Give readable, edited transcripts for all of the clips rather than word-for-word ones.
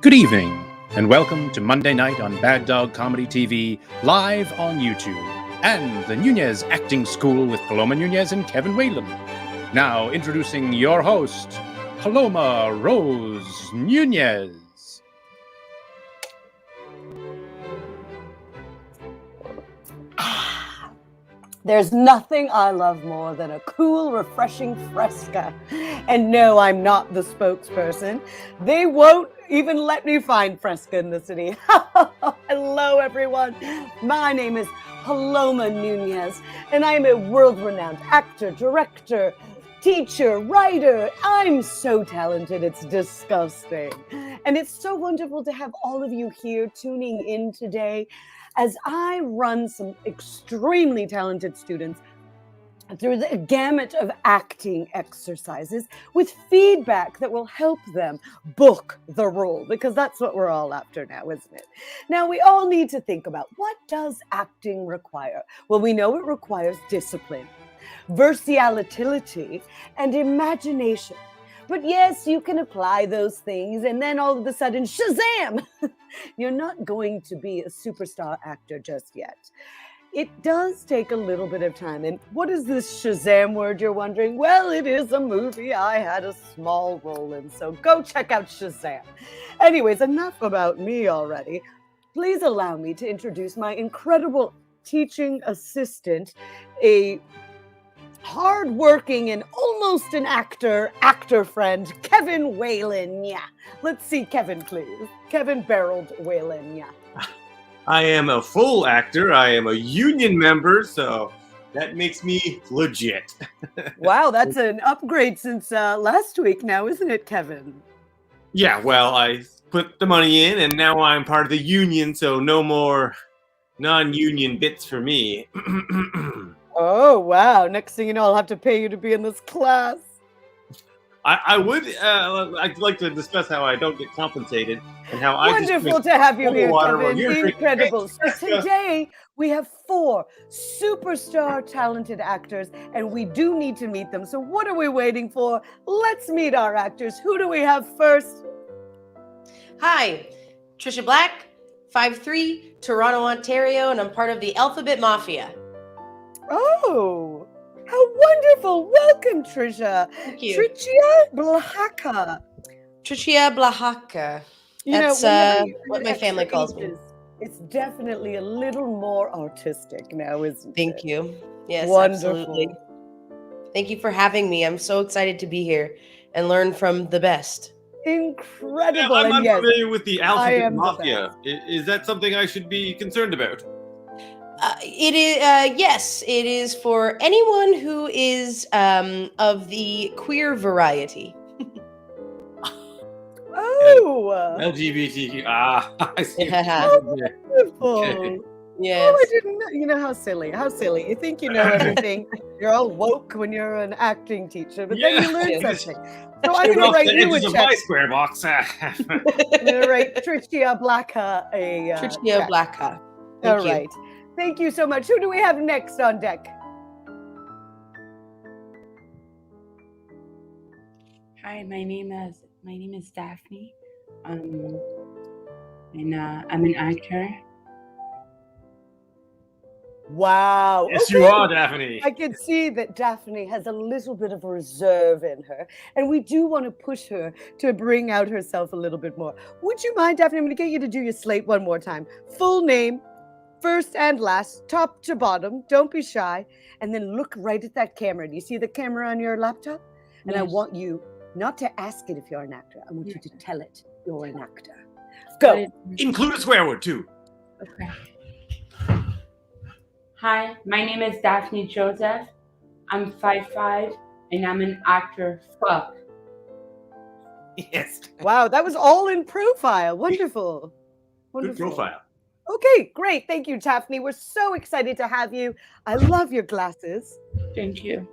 Good evening, and welcome to Monday Night on Bad Dog Comedy TV, live on YouTube, and the Nuñez Acting School with Paloma Nuñez and Kevin Whalen. Now, introducing your host, Paloma Rose Nuñez. There's nothing I love more than a cool, refreshing Fresca. And no, I'm not the spokesperson. They won't even let me find Fresca in the city. Hello, everyone. My name is Paloma Nuñez, and I'm a world-renowned actor, director, teacher, writer. I'm so talented, it's disgusting. And it's so wonderful to have all of you here tuning in today as I run some extremely talented students through the gamut of acting exercises with feedback that will help them book the role, because that's what we're all after now, isn't it? Now, we all need to think about, what does acting require? Well, we know it requires discipline, versatility, and imagination. But yes, you can apply those things, and then all of a sudden, Shazam! You're not going to be a superstar actor just yet. It does take a little bit of time. And what is this Shazam word, you're wondering? Well, it is a movie I had a small role in, so go check out Shazam. Anyways, enough about me already. Please allow me to introduce my incredible teaching assistant, a hard-working and almost an actor friend, Kevin Whalen. Yeah. Let's see Kevin, please. Kevin Barreled Whalen. Yeah. I am a full actor. I am a union member, so that makes me legit. Wow, that's an upgrade since last week now, isn't it, Kevin? Yeah, well, I put the money in, and now I'm part of the union, so no more non-union bits for me. Oh, wow. Next thing you know, I'll have to pay you to be in this class. I'd like to discuss how I don't get compensated and how I Wonderful to have you here, Kevin. You're Incredible. So today we have 4 superstar talented actors, and we do need to meet them. So what are we waiting for? Let's meet our actors. Who do we have first? Hi, Trisha Black, 5'3", Toronto, Ontario, and I'm part of the Alphabet Mafia. Oh, how wonderful. Welcome, Trisha. Thank you. Tricia Blahaka. Tricia Blahaka. That's what my family calls me. It's definitely a little more artistic now, isn't it? Thank you. Yes, Wonderful. absolutely. Thank you for having me. I'm so excited to be here and learn from the best. Incredible. I'm and yes, unfamiliar with the Alphabet the Mafia. Is that something I should be concerned about? It is, yes, it is for anyone who is of the queer variety. Oh, LGBTQ. I see. wonderful. Okay. Yes. Oh, I didn't know. You know, how silly. How silly. You think you know everything. You're all woke when you're an acting teacher, but then you learn something. So I'm going to write you a check. My square box. I'm going to write Tricia Blacka a Tricia check. Blacka. All right. Thank you so much. Who do we have next on deck? Hi, my name is Daphne, and I'm an actor. Wow. Yes, Okay. you are, Daphne. I can see that Daphne has a little bit of reserve in her, and we do want to push her to bring out herself a little bit more. Would you mind, Daphne? I'm going to get you to do your slate one more time. Full name, first and last, top to bottom. Don't be shy. And then look right at that camera. Do you see the camera on your laptop? And I Yes. want you not to ask it if you're an actor. I want you to tell it you're an actor. Go. Include a swear word, too. Okay. Hi, my name is Daphne Joseph. I'm 5'5", and I'm an actor. Fuck. Yes. Wow, that was all in profile. Wonderful. Good Wonderful. profile. Okay, great. Thank you, Daphne. We're so excited to have you. I love your glasses. Thank you.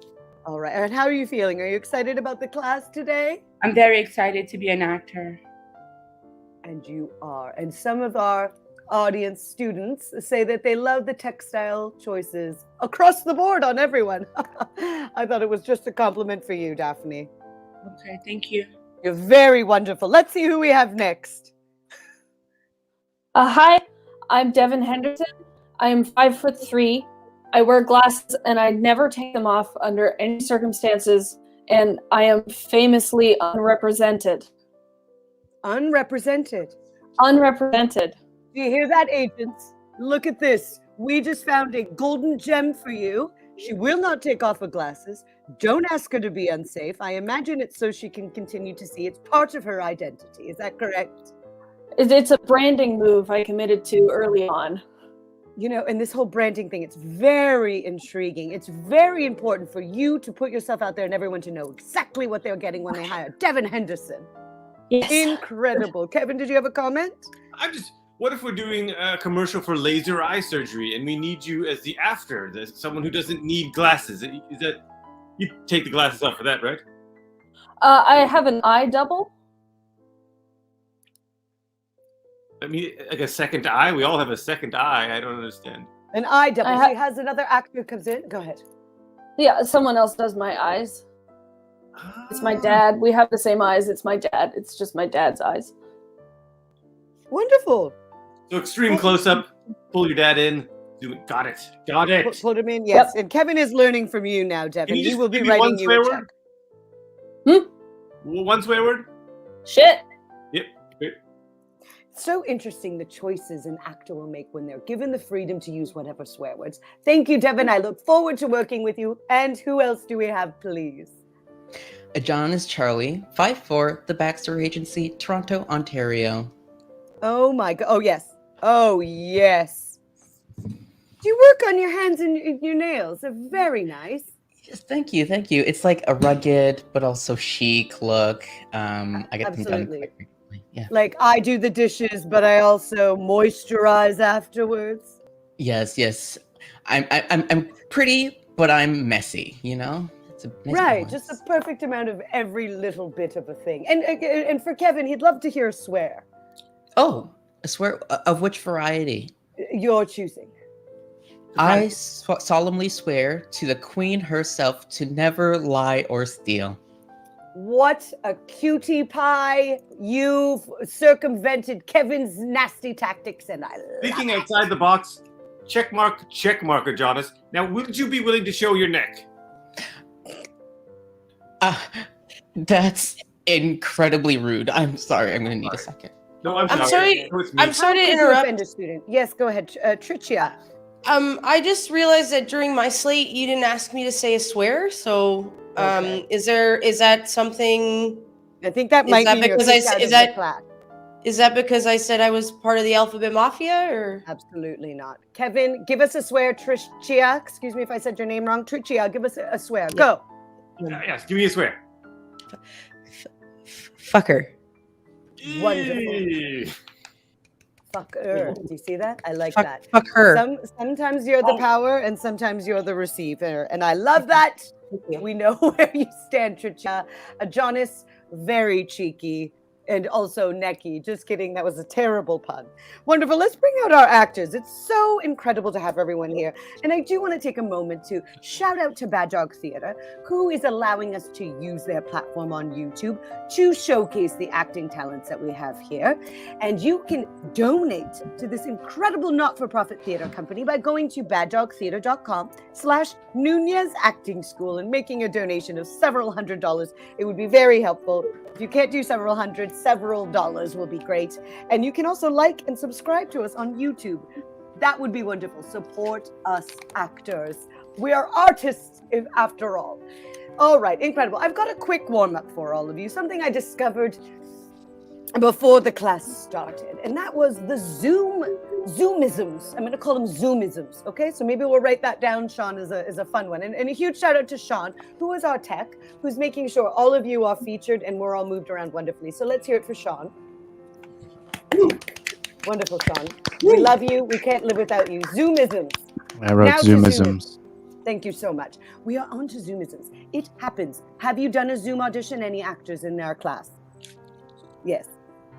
All right. And how are you feeling? Are you excited about the class today? I'm very excited to be an actor. And you are. And some of our audience students say that they love the textile choices across the board on everyone. I thought it was just a compliment for you, Daphne. Okay, thank you. You're very wonderful. Let's see who we have next. Hi, I'm Devin Henderson. I am 5'3". I wear glasses and I never take them off under any circumstances, and I am famously unrepresented. Unrepresented. Unrepresented. Do you hear that, agents? Look at this. We just found a golden gem for you. She will not take off her glasses. Don't ask her to be unsafe. I imagine it's so she can continue to see. It's part of her identity. Is that correct? It's a branding move I committed to early on. You know, and this whole branding thing, it's very intriguing. It's very important for you to put yourself out there and everyone to know exactly what they're getting when they hire Devin Henderson. Yes. Incredible. Kevin, did you have a comment? What if we're doing a commercial for laser eye surgery and we need you as the after, someone who doesn't need glasses? Is that you take the glasses off for that, right? I have an eye double. I mean, like a second eye. We all have a second eye. I don't understand. An eye double. She has another actor comes in. Go ahead. Yeah, someone else does my eyes. It's my dad. We have the same eyes. It's my dad. It's just my dad's eyes. Wonderful. So extreme close up. Pull your dad in. Do it. Got it. Got it. Put him in. Yes. Yep. And Kevin is learning from you now, Devin. He will be writing you a check. One swear word. Shit. Yep. So interesting the choices an actor will make when they're given the freedom to use whatever swear words. Thank you, Devin. I look forward to working with you. And who else do we have, please? John is Charlie, 5'4", the Baxter Agency, Toronto, Ontario. Oh my God. Oh, yes. Oh, yes. Do you work on your hands and your nails? They're very nice. Yes, thank you. It's like a rugged but also chic look. I get them done quite frequently. Yeah. Like I do the dishes, but I also moisturize afterwards. Yes. I'm pretty, but I'm messy. You know. It's a nice right, balance. just the perfect amount of every little bit of a thing. And for Kevin, he'd love to hear a swear. Oh, a swear of which variety? You're choosing. I solemnly swear to the Queen herself to never lie or steal. What a cutie pie. You've circumvented Kevin's nasty tactics, and I love Thinking it. outside the box. Check marker, Jonas. Now, would you be willing to show your neck? That's incredibly rude. I'm sorry. I'm going to need a second. No, I'm sorry. I'm sorry to interrupt. A student. Yes, go ahead, Tricia. I just realized that during my slate, you didn't ask me to say a swear. So, Okay. is that something? I think that might be because is that because I said I was part of the Alphabet Mafia, or? Absolutely not. Kevin, give us a swear. Tricia, excuse me if I said your name wrong. Tricia, give us a swear. Yeah. Go. Yes, give me a swear. Fucker. Wonderful. Fuck her. Do you see that? I like that. Fuck her. Sometimes you're the power and sometimes you're the receiver. And I love that. We know where you stand, Tricia. Jonas, very cheeky. And also necky. Just kidding. That was a terrible pun. Wonderful. Let's bring out our actors. It's so incredible to have everyone here. And I do want to take a moment to shout out to Bad Dog Theater, who is allowing us to use their platform on YouTube to showcase the acting talents that we have here. And you can donate to this incredible not-for-profit theater company by going to baddogtheater.com/Nuñez Acting School and making a donation of several $100s. It would be very helpful. If you can't do several hundred, several dollars will be great. And you can also like and subscribe to us on YouTube. That would be wonderful. Support us actors. We are artists, after all. All right, incredible. I've got a quick warm-up for all of you. Something I discovered before the class started, and that was the Zoomisms. I'm going to call them Zoomisms, okay? So maybe we'll write that down. Sean is a fun one. And a huge shout out to Sean, who is our tech, who's making sure all of you are featured and we're all moved around wonderfully. So let's hear it for Sean. Wonderful, Sean. We love you. We can't live without you. Zoomisms. I wrote Zoomisms. Thank you so much. We are on to Zoomisms. It happens. Have you done a Zoom audition? Any actors in our class? Yes.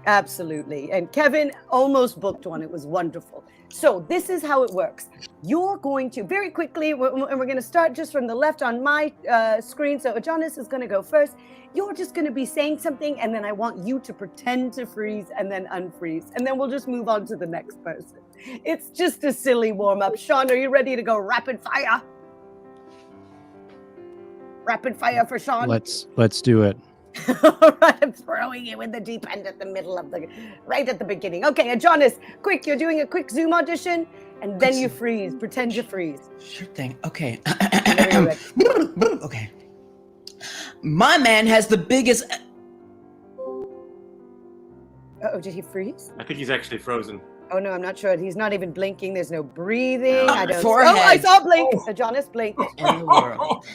Absolutely. And Kevin almost booked one. It was wonderful. So this is how it works. You're going to, very quickly, and we're going to start just from the left on my screen. So Adonis is going to go first. You're just going to be saying something, and then I want you to pretend to freeze and then unfreeze. And then we'll just move on to the next person. It's just a silly warm-up. Sean, are you ready to go rapid fire? Rapid fire for Sean. Let's do it. All right, I'm throwing you in the deep end at the middle of right at the beginning. Okay, Adonis, quick, you're doing a quick Zoom audition, and then you freeze. Pretend you freeze. Sure thing. Okay. Whenever you're ready. Okay. My man has the biggest. Uh-oh, did he freeze? I think he's actually frozen. Oh no, I'm not sure. He's not even blinking. There's no breathing. I don't. Forehead. Oh, I saw blink. Adonis blink. In the world.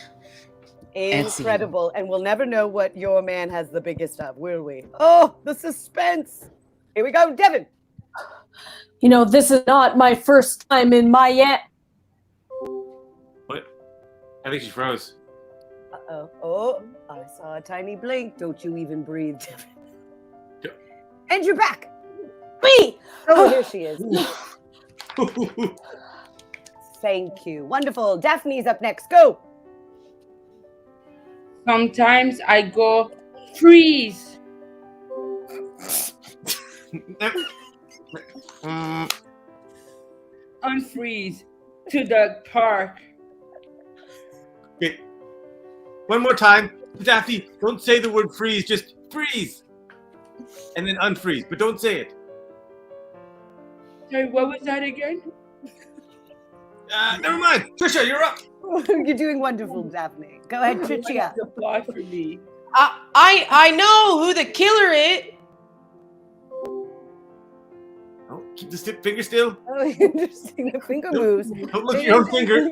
Incredible. And we'll never know what your man has the biggest of, will we? Oh, the suspense. Here we go, Devin. You know, this is not my first time in Miami. What? I think she froze. Uh-oh. Oh, I saw a tiny blink. Don't you even breathe, Devin. And you're back. Me! Oh, here she is. Thank you. Wonderful. Daphne's up next. Go. Sometimes I go freeze. Unfreeze to the park. Okay. One more time. Daphne, don't say the word freeze, just freeze. And then unfreeze, but don't say it. Sorry, what was that again? Never mind. Trisha, you're up. You're doing wonderful, Daphne. Go ahead, Tricia. Apply for me. I know who the killer is. Oh, keep the finger still. Oh, interesting. The finger moves. Don't look at your own finger.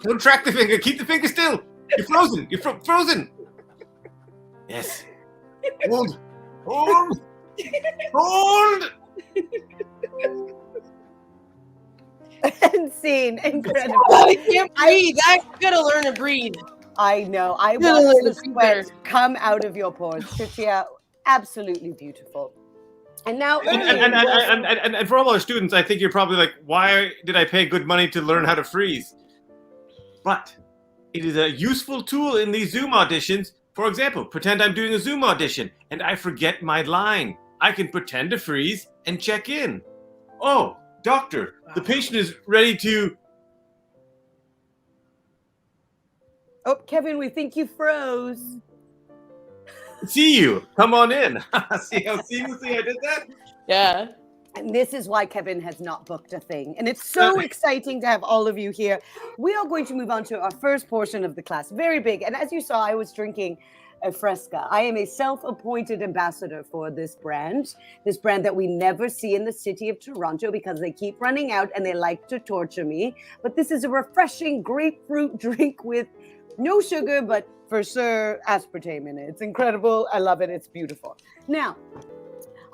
Don't track the finger. Keep the finger still. You're frozen. You're frozen. Yes. Hold. Hold. Hold. And scene. Incredible. I can't breathe. I gotta learn to breathe. I know. I Yeah, watched the it's sweat come out of your pores. Tricia, absolutely beautiful. And now, And for all our students, I think you're probably like, why did I pay good money to learn how to freeze? But it is a useful tool in these Zoom auditions. For example, pretend I'm doing a Zoom audition and I forget my line. I can pretend to freeze and check in. Oh, doctor, the patient is ready to... oh, Kevin, we think you froze. see you. Come on in. See how seamlessly I did that? Yeah. And this is why Kevin has not booked a thing. And it's so exciting to have all of you here. We are going to move on to our first portion of the class. Very big. And as you saw, I was drinking a Fresca. I am a self-appointed ambassador for this brand that we never see in the city of Toronto because they keep running out and they like to torture me. But this is a refreshing grapefruit drink with no sugar, but for sure aspartame in it. It's incredible. I love it. It's beautiful. Now,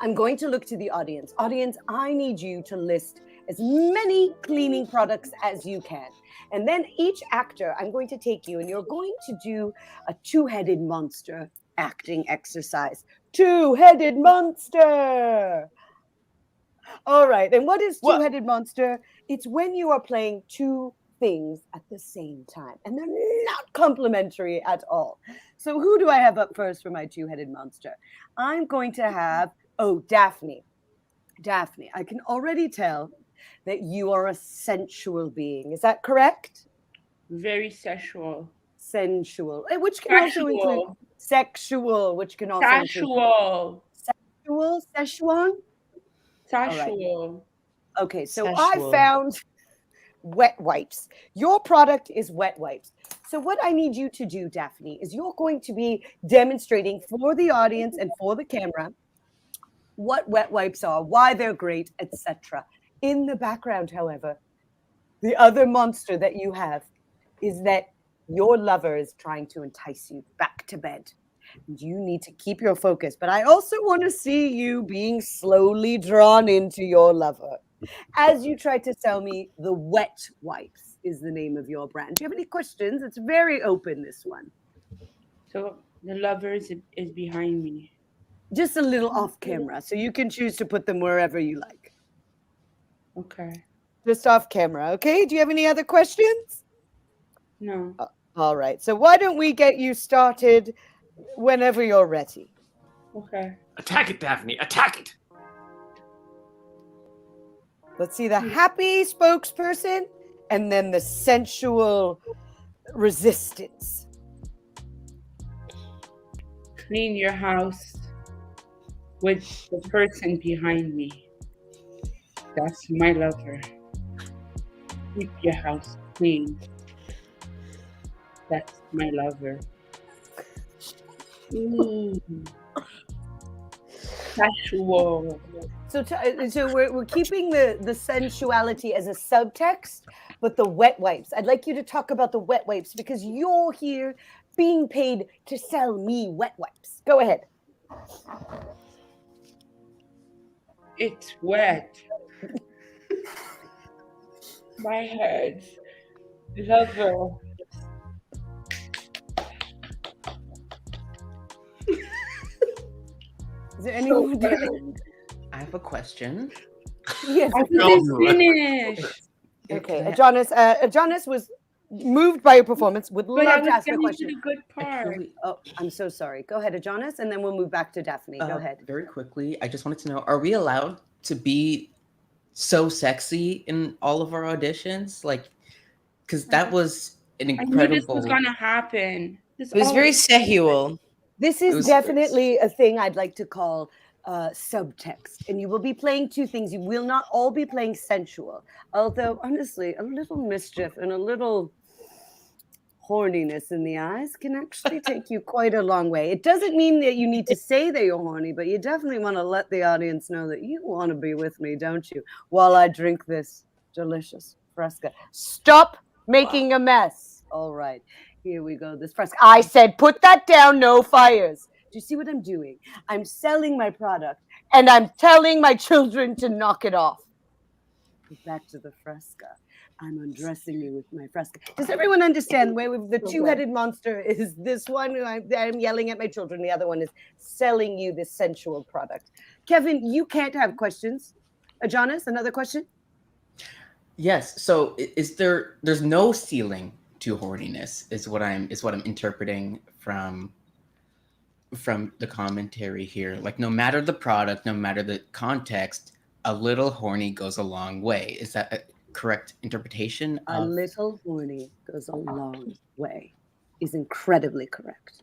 I'm going to look to the audience. Audience, I need you to list as many cleaning products as you can. And then each actor, I'm going to take you and you're going to do a two-headed monster acting exercise. Two-headed monster. All right. And what is two-headed monster? It's when you are playing two things at the same time. And they're not complementary at all. So who do I have up first for my two-headed monster? I'm going to have, Daphne. Daphne, I can already tell that you are a sensual being. Is that correct? Very sexual. Sensual, which can also include sexual, which can also Sexual. include sexual, Szechuan? Sexual. Okay, so Sexual. I found wet wipes. Your product is wet wipes. So what I need you to do, Daphne, is you're going to be demonstrating for the audience and for the camera what wet wipes are, why they're great, etc. In the background, however, the other monster that you have is that your lover is trying to entice you back to bed. You need to keep your focus, but I also want to see you being slowly drawn into your lover. As you try to tell me, the wet wipes is the name of your brand. Do you have any questions? It's very open, this one. So the lover is behind me. Just a little off camera, so you can choose to put them wherever you like. Okay. Just off camera, okay? Do you have any other questions? No. All right. So why don't we get you started whenever you're ready? Okay. Attack it, Daphne. Attack it. Let's see the happy spokesperson and then the sensual resistance. Clean your house with the person behind me. That's my lover. Keep your house clean. That's my lover. Casual. So we're keeping the sensuality as a subtext, but the wet wipes. I'd like you to talk about the wet wipes because you're here being paid to sell me wet wipes. Go ahead. It's wet. My head. Lover. Is there anyone? I have a question. Yes. I didn't finish. Okay. Adonis was moved by your performance. Would But I love to was ask a getting to question. the good part. Oh, I'm so sorry. Go ahead, Adonis, and then we'll move back to Daphne. Go ahead. Very quickly, I just wanted to know, are we allowed to be so sexy in all of our auditions? Like, because that was an I incredible... knew this was gonna happen. It was very sexual. This is definitely a thing I'd like to call subtext. And you will be playing two things. You will not all be playing sensual. Although, honestly, a little mischief and a little horniness in the eyes can actually take you quite a long way. It doesn't mean that you need to say that you're horny, but you definitely want to let the audience know that you want to be with me, don't you? While I drink this delicious Fresca. Stop making a mess. All right. Here we go. This Fresca. I said, put that down. No fires. Do you see what I'm doing? I'm selling my product and I'm telling my children to knock it off. Get back to the Fresca. I'm undressing you with my Fresca. Does everyone understand where the two-headed monster is this one? I'm yelling at my children. The other one is selling you this sensual product. Kevin, you can't have questions. Jonas, another question? Yes. So there's no ceiling to horniness is what I'm interpreting from the commentary here. Like, no matter the product, no matter the context, a little horny goes a long way. Is that a correct interpretation? A little horny goes a long way is incredibly correct.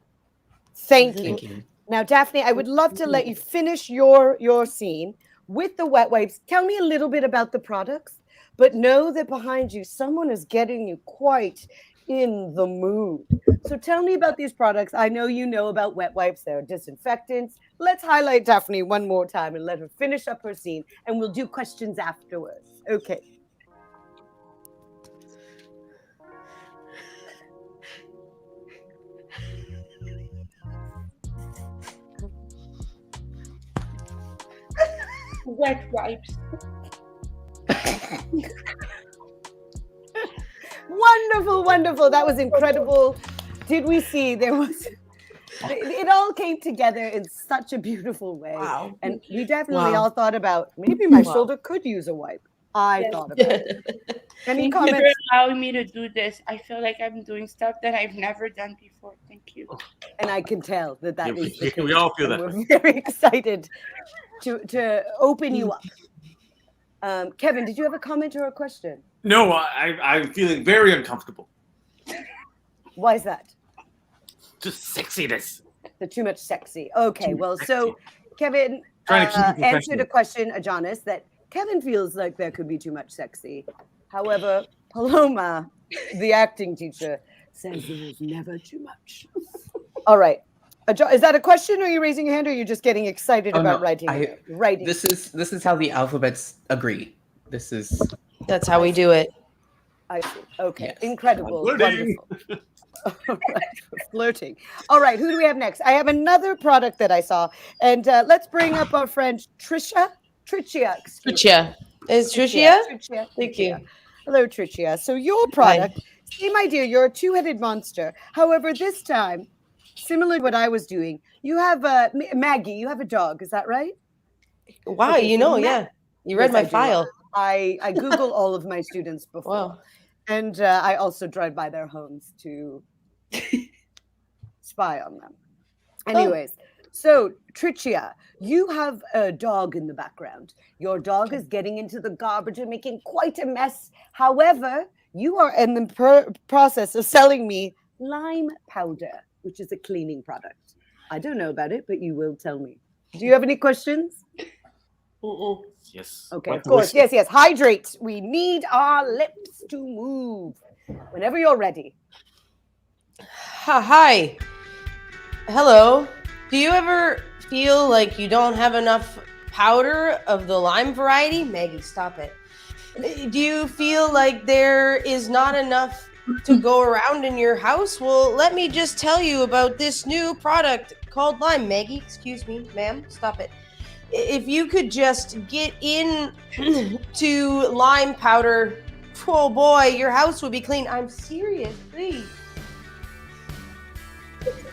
Thank you. Now, Daphne, I would love to let you finish your scene with the wet wipes. Tell me a little bit about the products, but know that behind you, someone is getting you quite in the mood. So tell me about these products. I know you know about wet wipes. They're disinfectants. Let's highlight Daphne one more time and let her finish up her scene, and we'll do questions afterwards. Okay. Wet wipes. Wonderful, wonderful. That was incredible. Did we see it all came together in such a beautiful way. Wow. And we definitely all thought about maybe my shoulder could use a wipe. I thought about it. Any Thank you comments? for allowing me to do this. I feel like I'm doing stuff that I've never done before. Thank you. And I can tell that is the case. We all feel that. We're very excited to open you up. Kevin, did you have a comment or a question? No, I'm feeling very uncomfortable. Why is that? Just sexiness. The too much sexy. Okay, well, so Kevin answered a question, Jonas, that Kevin feels like there could be too much sexy. However, Paloma, the acting teacher, says there's never too much. All right. Is that a question, or are you raising your hand, or are you just getting excited about writing? This is how the alphabets agree. That's how we do it. I see. Okay. Yes. Incredible. Wonderful. All right. Flirting. All right. Who do we have next? I have another product that I saw. And let's bring up our friend Tricia. Tricia. Is Tricia? Tricia. Thank you. Hello, Tricia. So your product, same idea. You're a two-headed monster. However, this time similar to what I was doing. You have Maggie. You have a dog. Is that right? Wow, Okay, you so know, yeah. You read Yes, my I do. file. I Google all of my students before, Wow. and I also drive by their homes to spy on them. Anyways, so Tricia, you have a dog in the background. Your dog is getting into the garbage and making quite a mess. However, you are in the process of selling me lime powder, which is a cleaning product. I don't know about it, but you will tell me. Do you have any questions? Yes. Okay, What of course. whiskey? Yes. Hydrate. We need our lips to move. Whenever you're ready. Hi. Hello. Do you ever feel like you don't have enough powder of the lime variety? Maggie, stop it. Do you feel like there is not enough to go around in your house? Well, let me just tell you about this new product called lime. Maggie, excuse me, ma'am, stop it. If you could just get in to lime powder, oh boy, your house would be clean. I'm serious, please.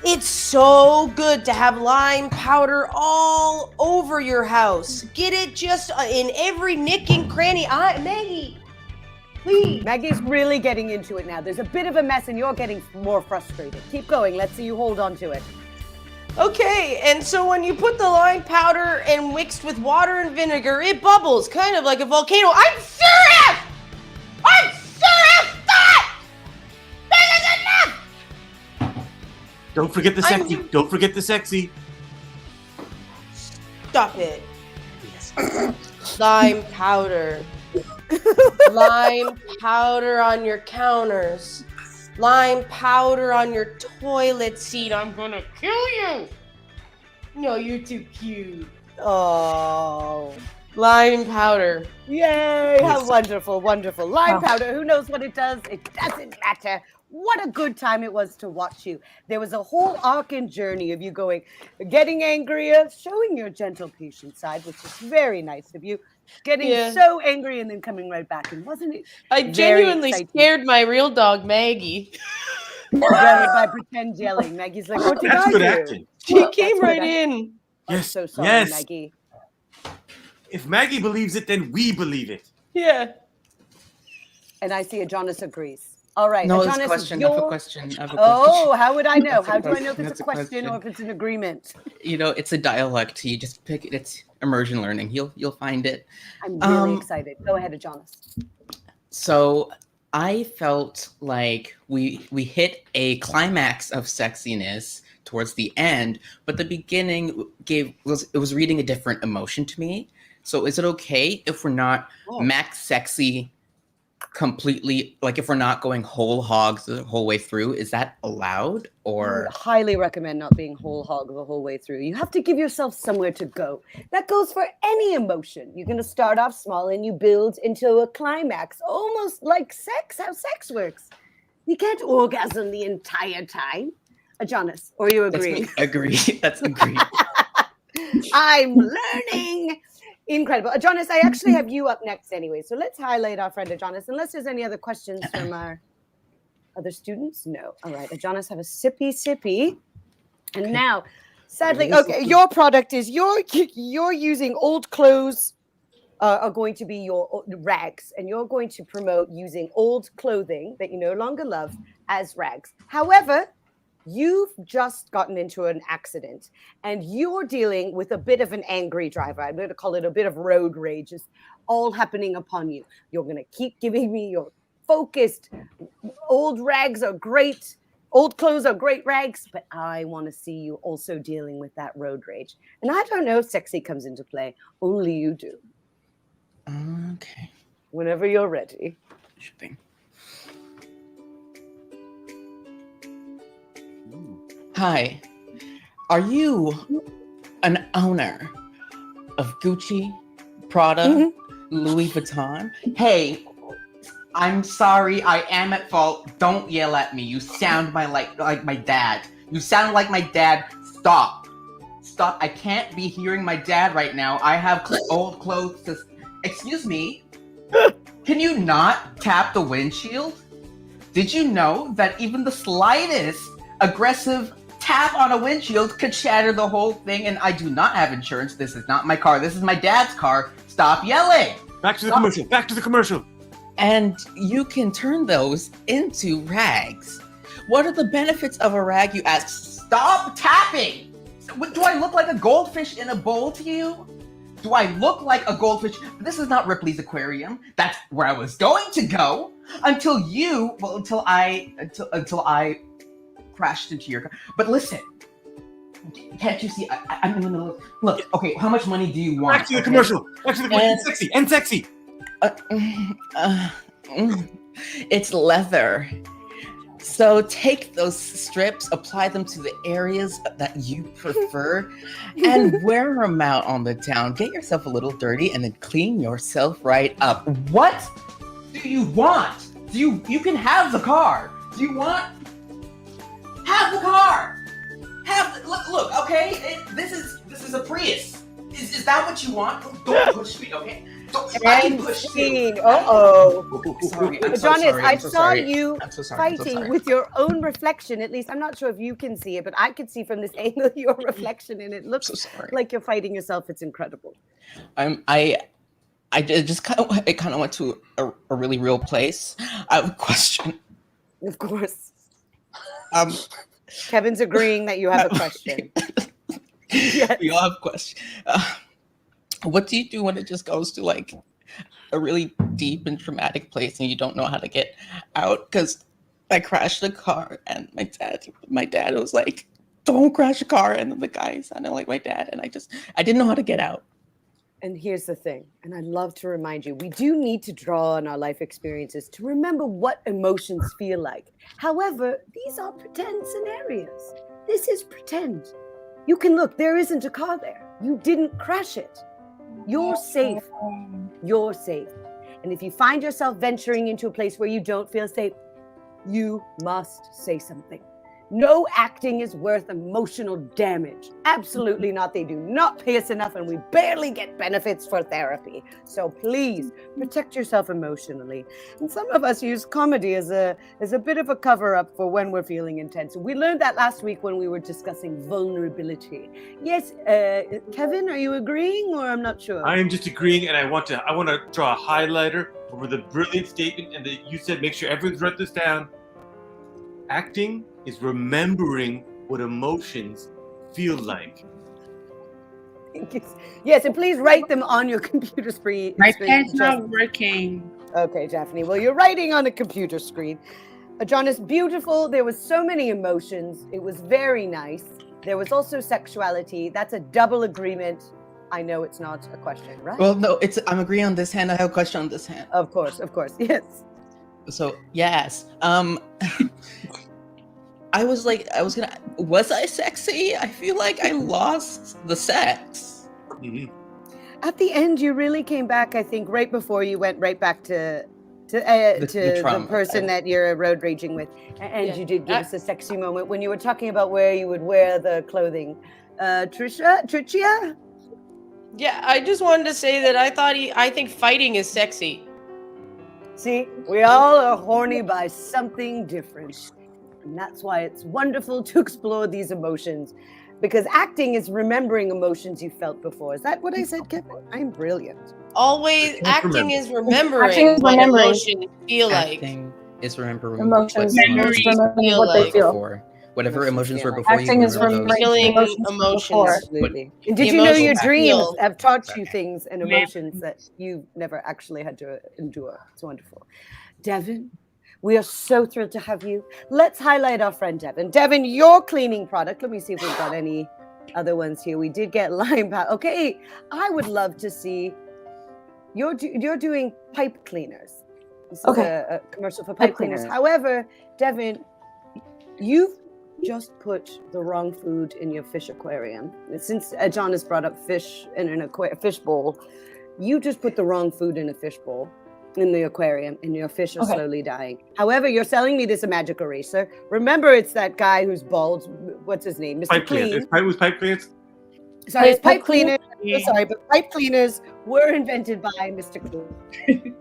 It's so good to have lime powder all over your house. Get it just in every nick and cranny. Maggie, please. Maggie's really getting into it now. There's a bit of a mess and you're getting more frustrated. Keep going. Let's see you hold on to it. Okay, and so when you put the lime powder and mixed with water and vinegar, it bubbles, kind of like a volcano. I'm serious! I'm serious! Stop! This is enough! Don't forget the sexy. Don't forget the sexy. Stop it. Lime powder. Lime powder on your counters. Lime powder on your toilet seat. I'm gonna kill you. No, you're too cute. Oh. Lime powder. Yay. How wonderful, wonderful. Lime powder. Who knows what it does? It doesn't matter. What a good time it was to watch you. There was a whole arc and journey of you getting angrier, showing your gentle, patient side, which is very nice of you. Getting so angry and then coming right back. And wasn't it? I genuinely scared my real dog, Maggie. By pretend yelling. Maggie's like, what did That's I good do? acting. She came right in. I'm Yes. so sorry, Yes. Maggie. If Maggie believes it, then we believe it. Yeah. And I see Adonis agrees. All right. No, Adonis, it's a question. I have a question. Oh, how would I know? That's a How do I know if question. it's That's a a question or question. if it's an agreement? You know, it's a dialect. You just pick it. It's immersion learning. You'll find it. I'm really excited. Go ahead, Adonis. So I felt like we hit a climax of sexiness towards the end, but the beginning was reading a different emotion to me. So is it okay if we're not max sexy completely, like if we're not going whole hog the whole way through? Is that allowed? Or I highly recommend not being whole hog the whole way through. You have to give yourself somewhere to go. That goes for any emotion. You're going to start off small and you build into a climax, almost like sex, how sex works. You can't orgasm the entire time. Adonis, or you agree? Agree. That's agree. I'm learning. Incredible. Adonis, I actually have you up next anyway. So let's highlight our friend Adonis, unless there's any other questions from our other students. No. All right. Adonis, have a sippy. And now, sadly, okay, your product is you're using old clothes are going to be your rags, and you're going to promote using old clothing that you no longer love as rags. However, you've just gotten into an accident and you're dealing with a bit of an angry driver. I'm going to call it a bit of road rage. It's all happening upon you. You're going to keep giving me your focused, old rags are great. Old clothes are great rags, but I want to see you also dealing with that road rage. And I don't know if sexy comes into play. Only you do. Okay. Whenever you're ready. Shipping. Hi, are you an owner of Gucci, Prada, Louis Vuitton? Hey, I'm sorry, I am at fault. Don't yell at me. You sound like my dad. You sound like my dad. Stop. I can't be hearing my dad right now. I have old clothes to... Excuse me? Can you not tap the windshield? Did you know that even the slightest aggressive tap on a windshield could shatter the whole thing, and I do not have insurance. This is not my car. This is my dad's car. Stop yelling. Back to the commercial. Back to the commercial. And you can turn those into rags. What are the benefits of a rag, you ask? Stop tapping! Do I look like a goldfish in a bowl to you? Do I look like a goldfish? This is not Ripley's Aquarium. That's where I was going to go until I crashed into your car. But listen, can't you see? I'm in the middle of, look, okay, how much money do you want? Back to the commercial. Back to the commercial. And sexy. It's leather. So take those strips, apply them to the areas that you prefer, and wear them out on the town. Get yourself a little dirty and then clean yourself right up. What do you want? You can have the car. Do you want? Have the car. Look. Okay. This is a Prius. Is that what you want? Don't push me. Okay. I can push you. Sorry, I'm so Jonas, sorry. I I'm so saw sorry. you I'm so sorry. I'm so fighting sorry. with your own reflection. At least I'm not sure if you can see it, but I could see from this angle your reflection, and it looks So sorry. like you're fighting yourself. It's incredible. I just kind of went to a really real place. I have a question. Of course. Um, Kevin's agreeing that you have a question. Yes. We all have questions. What do you do when it just goes to like a really deep and traumatic place and you don't know how to get out? Because I crashed the car and my dad was like, "Don't crash a car," and then the guy sounded like my dad, and I didn't know how to get out. And here's the thing, and I love to remind you, we do need to draw on our life experiences to remember what emotions feel like. However, these are pretend scenarios. This is pretend. You can look, there isn't a car there. You didn't crash it. You're safe. You're safe. And if you find yourself venturing into a place where you don't feel safe, you must say something. No acting is worth emotional damage. Absolutely not. They do not pay us enough, and we barely get benefits for therapy. So please protect yourself emotionally. And some of us use comedy as a bit of a cover-up for when we're feeling intense. We learned that last week when we were discussing vulnerability. Yes, Kevin, are you agreeing, or I'm not sure? I am just agreeing, and I want to draw a highlighter over the brilliant statement, and that you said, make sure everyone's wrote this down. Acting is remembering what emotions feel like. Yes, and please write them on your computer screen. My pen's not working. Okay, Daphne. Well, you're writing on a computer screen. Jonas, beautiful. There was so many emotions. It was very nice. There was also sexuality. That's a double agreement. I know it's not a question, right? Well, no, I'm agreeing on this hand. I have a question on this hand. Of course. Yes. So yes, was I sexy? I feel like I lost the sex. Mm-hmm. At the end, you really came back, I think, right before you went right back to the person that you're road raging with. And you did give us a sexy moment when you were talking about where you would wear the clothing. Tricia? Yeah, I just wanted to say that I think fighting is sexy. See, we all are horny by something different. And that's why it's wonderful to explore these emotions, because acting is remembering emotions you felt before. Is that what I said, Kevin? I'm brilliant. Always acting is remembering Acting is what remembering. emotions feel like. Acting is remembering Emotions. Memories Remembering feel what they like. feel. before. Whatever emotions were Acting before Acting you is remember those. remembering Feeling emotions. emotions. Absolutely. And The did you know your emotions dreams feel. have taught you things and emotions that you never actually had to endure? It's wonderful. Devin, we are so thrilled to have you. Let's highlight our friend Devin. Devin, your cleaning product. Let me see if we've got any other ones here. We did get lime powder. Okay, I would love to see you're doing pipe cleaners. This is a commercial for pipe cleaners. However, Devin, you've just put the wrong food in your fish aquarium. Since John has brought up fish in a fish bowl, you just put the wrong food in a fish bowl in the aquarium, and your fish are slowly dying. However, you're selling me this magic eraser. Remember, it's that guy who's bald. What's his name? Mr. Pipe Clean. cleaners. It was pipe cleaners. Sorry, it's pipe cleaner. So sorry, but pipe cleaners were invented by Mr.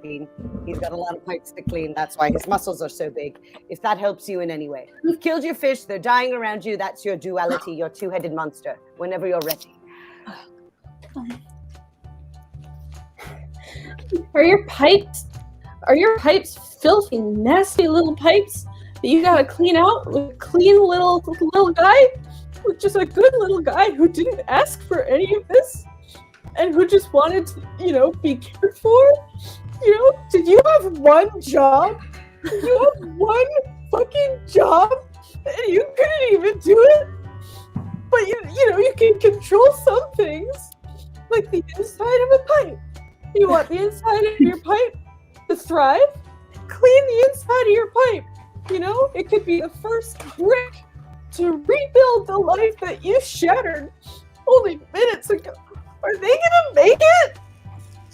Clean. He's got a lot of pipes to clean. That's why his muscles are so big. If that helps you in any way. You've killed your fish. They're dying around you. That's your duality, your two-headed monster. Whenever you're ready. Are your pipes filthy, nasty little pipes that you gotta clean out with a clean little guy? With just a good little guy who didn't ask for any of this and who just wanted to, be cared for? Did you have one job? Did you have one fucking job? And you couldn't even do it? But you can control some things, like the inside of a pipe. You want the inside of your pipe to thrive? Clean the inside of your pipe. It could be the first brick to rebuild the life that you shattered only minutes ago. Are they gonna make it?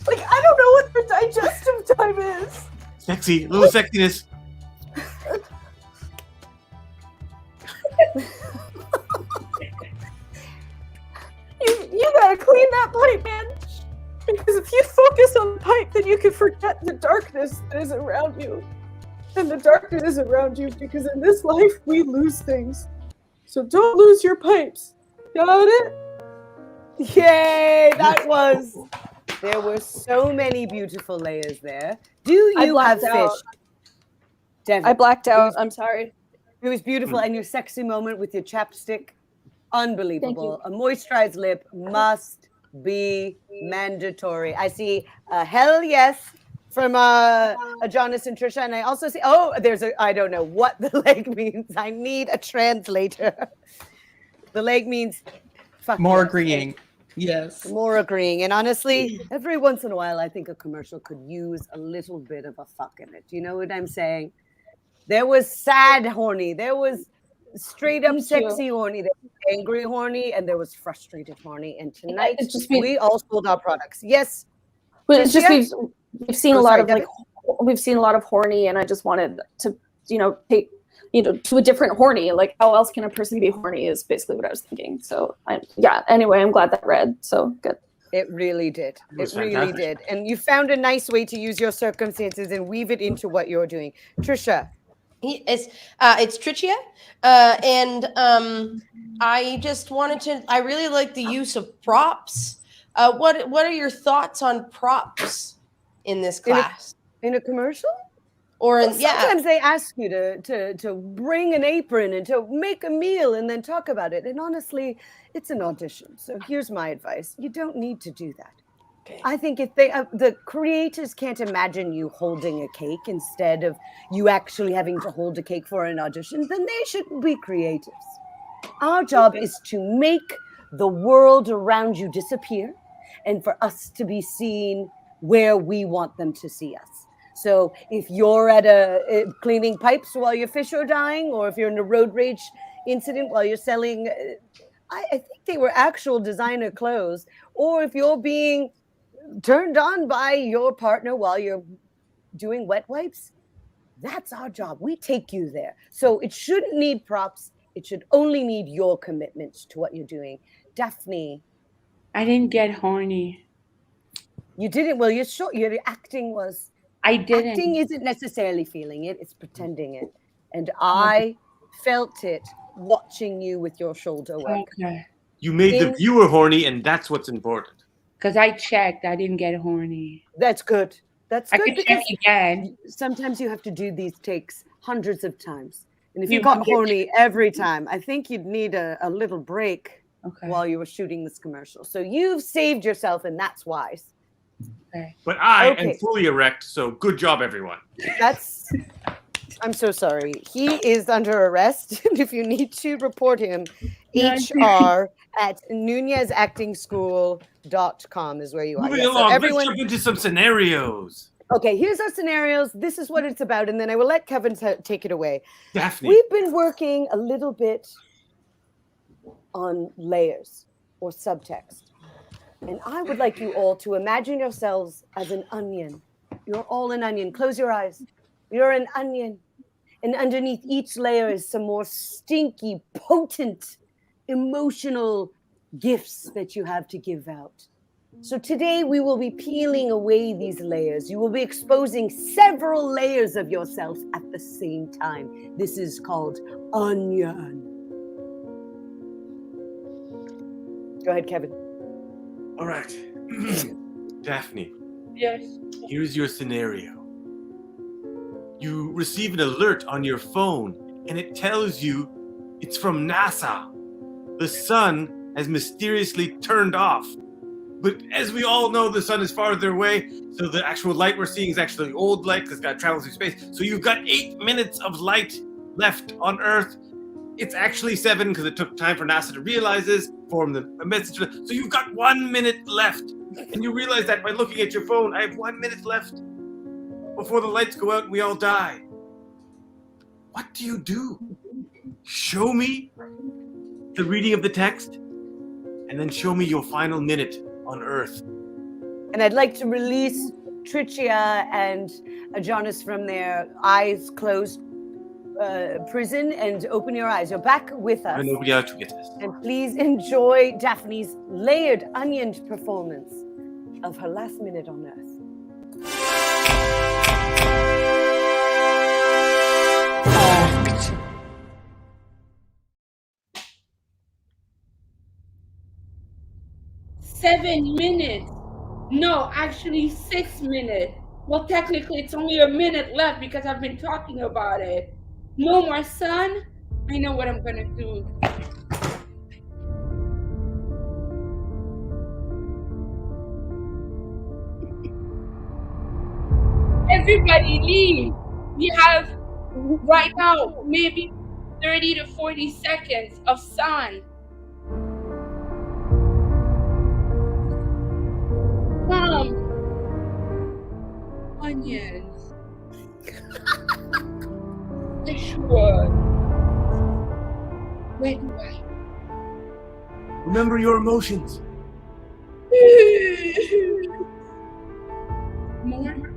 Like, I don't know what their digestive time is. Sexy, little sexiness. You gotta clean that pipe, man. Because if you focus on the pipe, then you can forget the darkness that is around you. And the darkness is around you because in this life, we lose things. So don't lose your pipes. Got it? Yay! There were so many beautiful layers there. Do you have fish? Devin, I blacked out. I'm sorry. It was beautiful. And your sexy moment with your chapstick, unbelievable. A moisturized lip must be mandatory. I see a hell yes from a Jonas and Trisha, and I also see, I don't know what the leg means. I need a translator. The leg means more agreeing. Yes. More agreeing. And honestly, every once in a while, I think a commercial could use a little bit of a fuck in it. You know what I'm saying? There was sad horny. There was straight up sexy horny. There was angry horny, and there was frustrated horny. And tonight, we all sold our products. Yes. But it's just we've seen a lot of horny, and I just wanted to take to a different horny. Like, how else can a person be horny is basically what I was thinking. So anyway, I'm glad that read. So good. It really did. It really did. And you found a nice way to use your circumstances and weave it into what you're doing. Trisha. It's Tricia, and I just wanted to. I really like the use of props. What are your thoughts on props in this class? In a commercial? Or sometimes they ask you to bring an apron and to make a meal and then talk about it. And honestly, it's an audition. So here's my advice: you don't need to do that. Okay. I think if the creators can't imagine you holding a cake instead of you actually having to hold a cake for an audition, then they shouldn't be creatives. Our job is to make the world around you disappear and for us to be seen where we want them to see us. So if you're at cleaning pipes while your fish are dying, or if you're in a road rage incident while you're selling, I think they were actual designer clothes, or if you're being turned on by your partner while you're doing wet wipes, that's our job. We take you there. So it shouldn't need props. It should only need your commitment to what you're doing. Daphne. I didn't get horny. You didn't? Well, you're sure your acting was. I didn't. Acting isn't necessarily feeling it. It's pretending it. And I felt it watching you with your shoulder work. Okay. You made the viewer horny, and that's what's important. Because I checked. I didn't get horny. That's good. That's good. I could check again. Sometimes you have to do these takes hundreds of times. And if you got horny every time, I think you'd need a little break while you were shooting this commercial. So you've saved yourself, and that's wise. Okay. But I am fully erect, so good job, everyone. I'm so sorry. He is under arrest. And if you need to report him, HR@NunezActingSchool.com is where you are. Moving along, let's jump into some scenarios. Okay, here's our scenarios. This is what it's about. And then I will let Kevin take it away. Daphne. We've been working a little bit on layers or subtext. And I would like you all to imagine yourselves as an onion. You're all an onion. Close your eyes. You're an onion. And underneath each layer is some more stinky, potent, emotional gifts that you have to give out. So today we will be peeling away these layers. You will be exposing several layers of yourself at the same time. This is called onion. Go ahead, Kevin. All right. Daphne, Yes. here's your scenario. You receive an alert on your phone, and it tells you it's from NASA. The sun has mysteriously turned off. But as we all know, the sun is farther away, so the actual light we're seeing is actually old light because it travels through space. So you've got 8 minutes of light left on Earth. It's actually 7 because it took time for NASA to realize this, form a message. So you've got 1 minute left. And you realize that by looking at your phone, I have 1 minute left before the lights go out and we all die. What do you do? Show me the reading of the text, and then show me your final minute on Earth. And I'd like to release Tricia and Jonas from their eyes closed prison and open your eyes. You're back with us. And nobody else gets this. And please enjoy Daphne's layered onion performance of her last minute on Earth. Act. Seven minutes. No, actually 6 minutes. Well, technically, it's only a minute left because I've been talking about it. No more sun. I know what I'm gonna do. Everybody leave. We have right now maybe 30 to 40 seconds of sun. Onions. Sure. Where do I? Remember your emotions. More?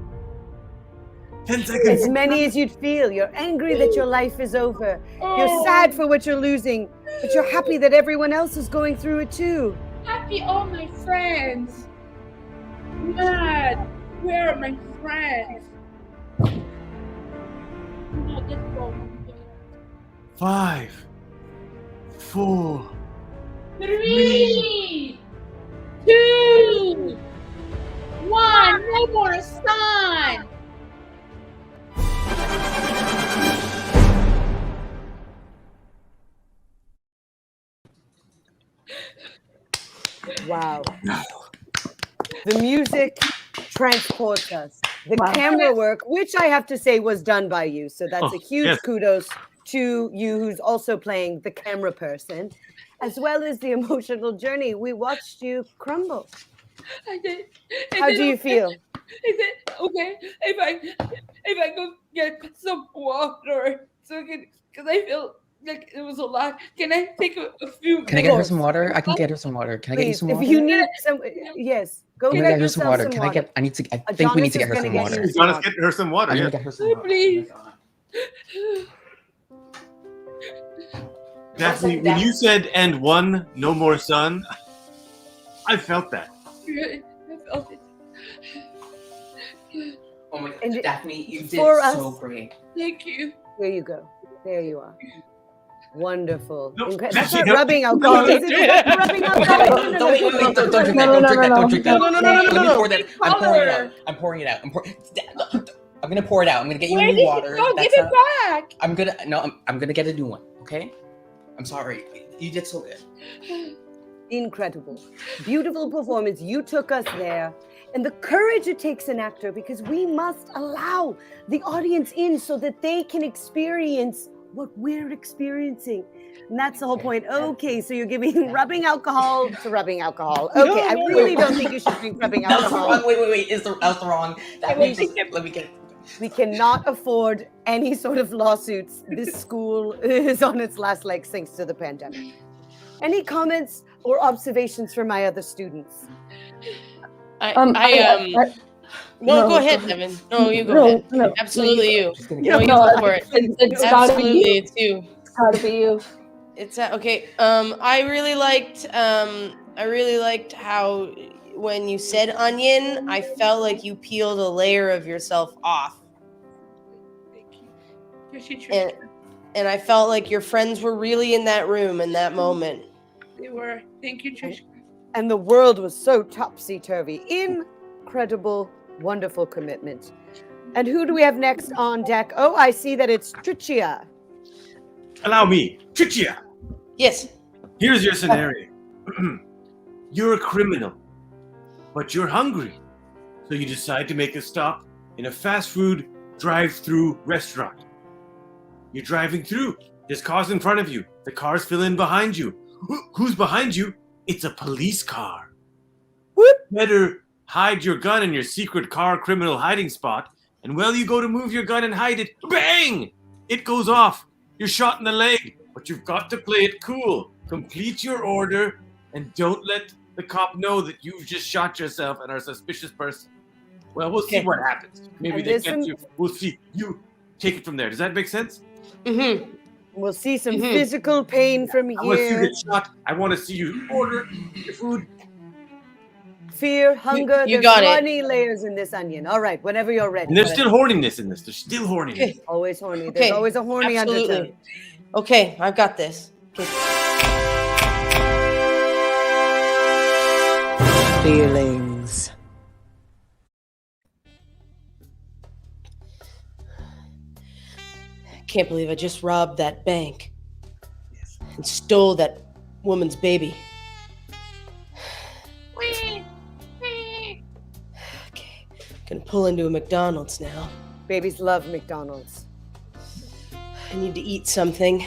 10 seconds. As many as you'd feel. You're angry that your life is over. You're sad for what you're losing, but you're happy that everyone else is going through it too. Happy all my friends. Mad. Where are my friends? No, this won't. 5, 4. 3, 2, 1. No more sun. Wow. The music transports us. The camera work, which I have to say was done by you. So that's a huge kudos to you, who's also playing the camera person, as well as the emotional journey. We watched you crumble. I did. How do you feel? Is it okay if I go get some water so because I feel like it was a lot. Can I take a few? Can I get her some water? I can get her some water. Can I get you some water? If you need some, yes, go Can I get get her some yourself water? some Can water. I think we need to get her some water. Jonas, get her some water. I'm Yeah. gonna get her some water. Please. Daphne, when you said "and one, no more sun," I felt that. I felt it. Oh my And God, Daphne, you did for so us- great. Thank you. There you go. There you are. Wonderful. No, That's Jesse, not no. rubbing alcohol. Is it? Is that rubbing alcohol? Don't drink that. Don't drink that. No. Let me pour that. I'm pouring it out. I'm gonna pour it out. I'm gonna get you a Where new did water. it go? That's Give not- it back. I'm gonna get a new one. Okay. I'm sorry. You did so good. Incredible. Beautiful performance. You took us there. And the courage it takes an actor, because we must allow the audience in so that they can experience what we're experiencing. And that's the whole point. Okay, so you're giving rubbing alcohol to rubbing alcohol. Okay, I really don't think you should drink rubbing That's the alcohol. wrong. Wait. That's wrong. Let me get. We cannot afford any sort of lawsuits. This school is on its last legs thanks to the pandemic. Any comments or observations from my other students? No, go ahead, Devin. No, you go ahead. No, Absolutely you. No, you no, go for it. it's gotta be Absolutely, you. it's you. It's gotta be you. It's okay. I really liked how when you said onion, I felt like you peeled a layer of yourself off. Thank you. Trisha. And I felt like your friends were really in that room in that moment. They were. Thank you, Trisha. And the world was so topsy-turvy. Incredible, wonderful commitment. And who do we have next on deck? Oh, I see that it's Tricia. Allow me. Tricia, Yes. here's your scenario. You're a criminal, but you're hungry. So you decide to make a stop in a fast food drive-through restaurant. You're driving through. There's cars in front of you. The cars fill in behind you. Who's behind you? It's a police car. Whoop. Better hide your gun in your secret car criminal hiding spot. And while you go to move your gun and hide it, bang! It goes off. You're shot in the leg. But you've got to play it cool. Complete your order and don't let the cop know that you've just shot yourself and are a suspicious person. Well, we'll see what happens. Maybe And they there's get some- you. We'll see. You take it from there. Does that make sense? Mm-hmm. We'll see some physical pain from I want to see you here. get shot. I want to see you order your food. Fear, hunger. you There's got it. many layers in this onion. All right, whenever you're ready. And there's Whatever. still horniness in this. There's still horniness. Okay. Always horny. Okay, There's always a horny absolutely. undertone. Okay, I've got this. Okay. Feelings. Can't believe I just robbed that bank and stole that woman's baby. Okay, gonna pull into a McDonald's now. Babies love McDonald's. I need to eat something.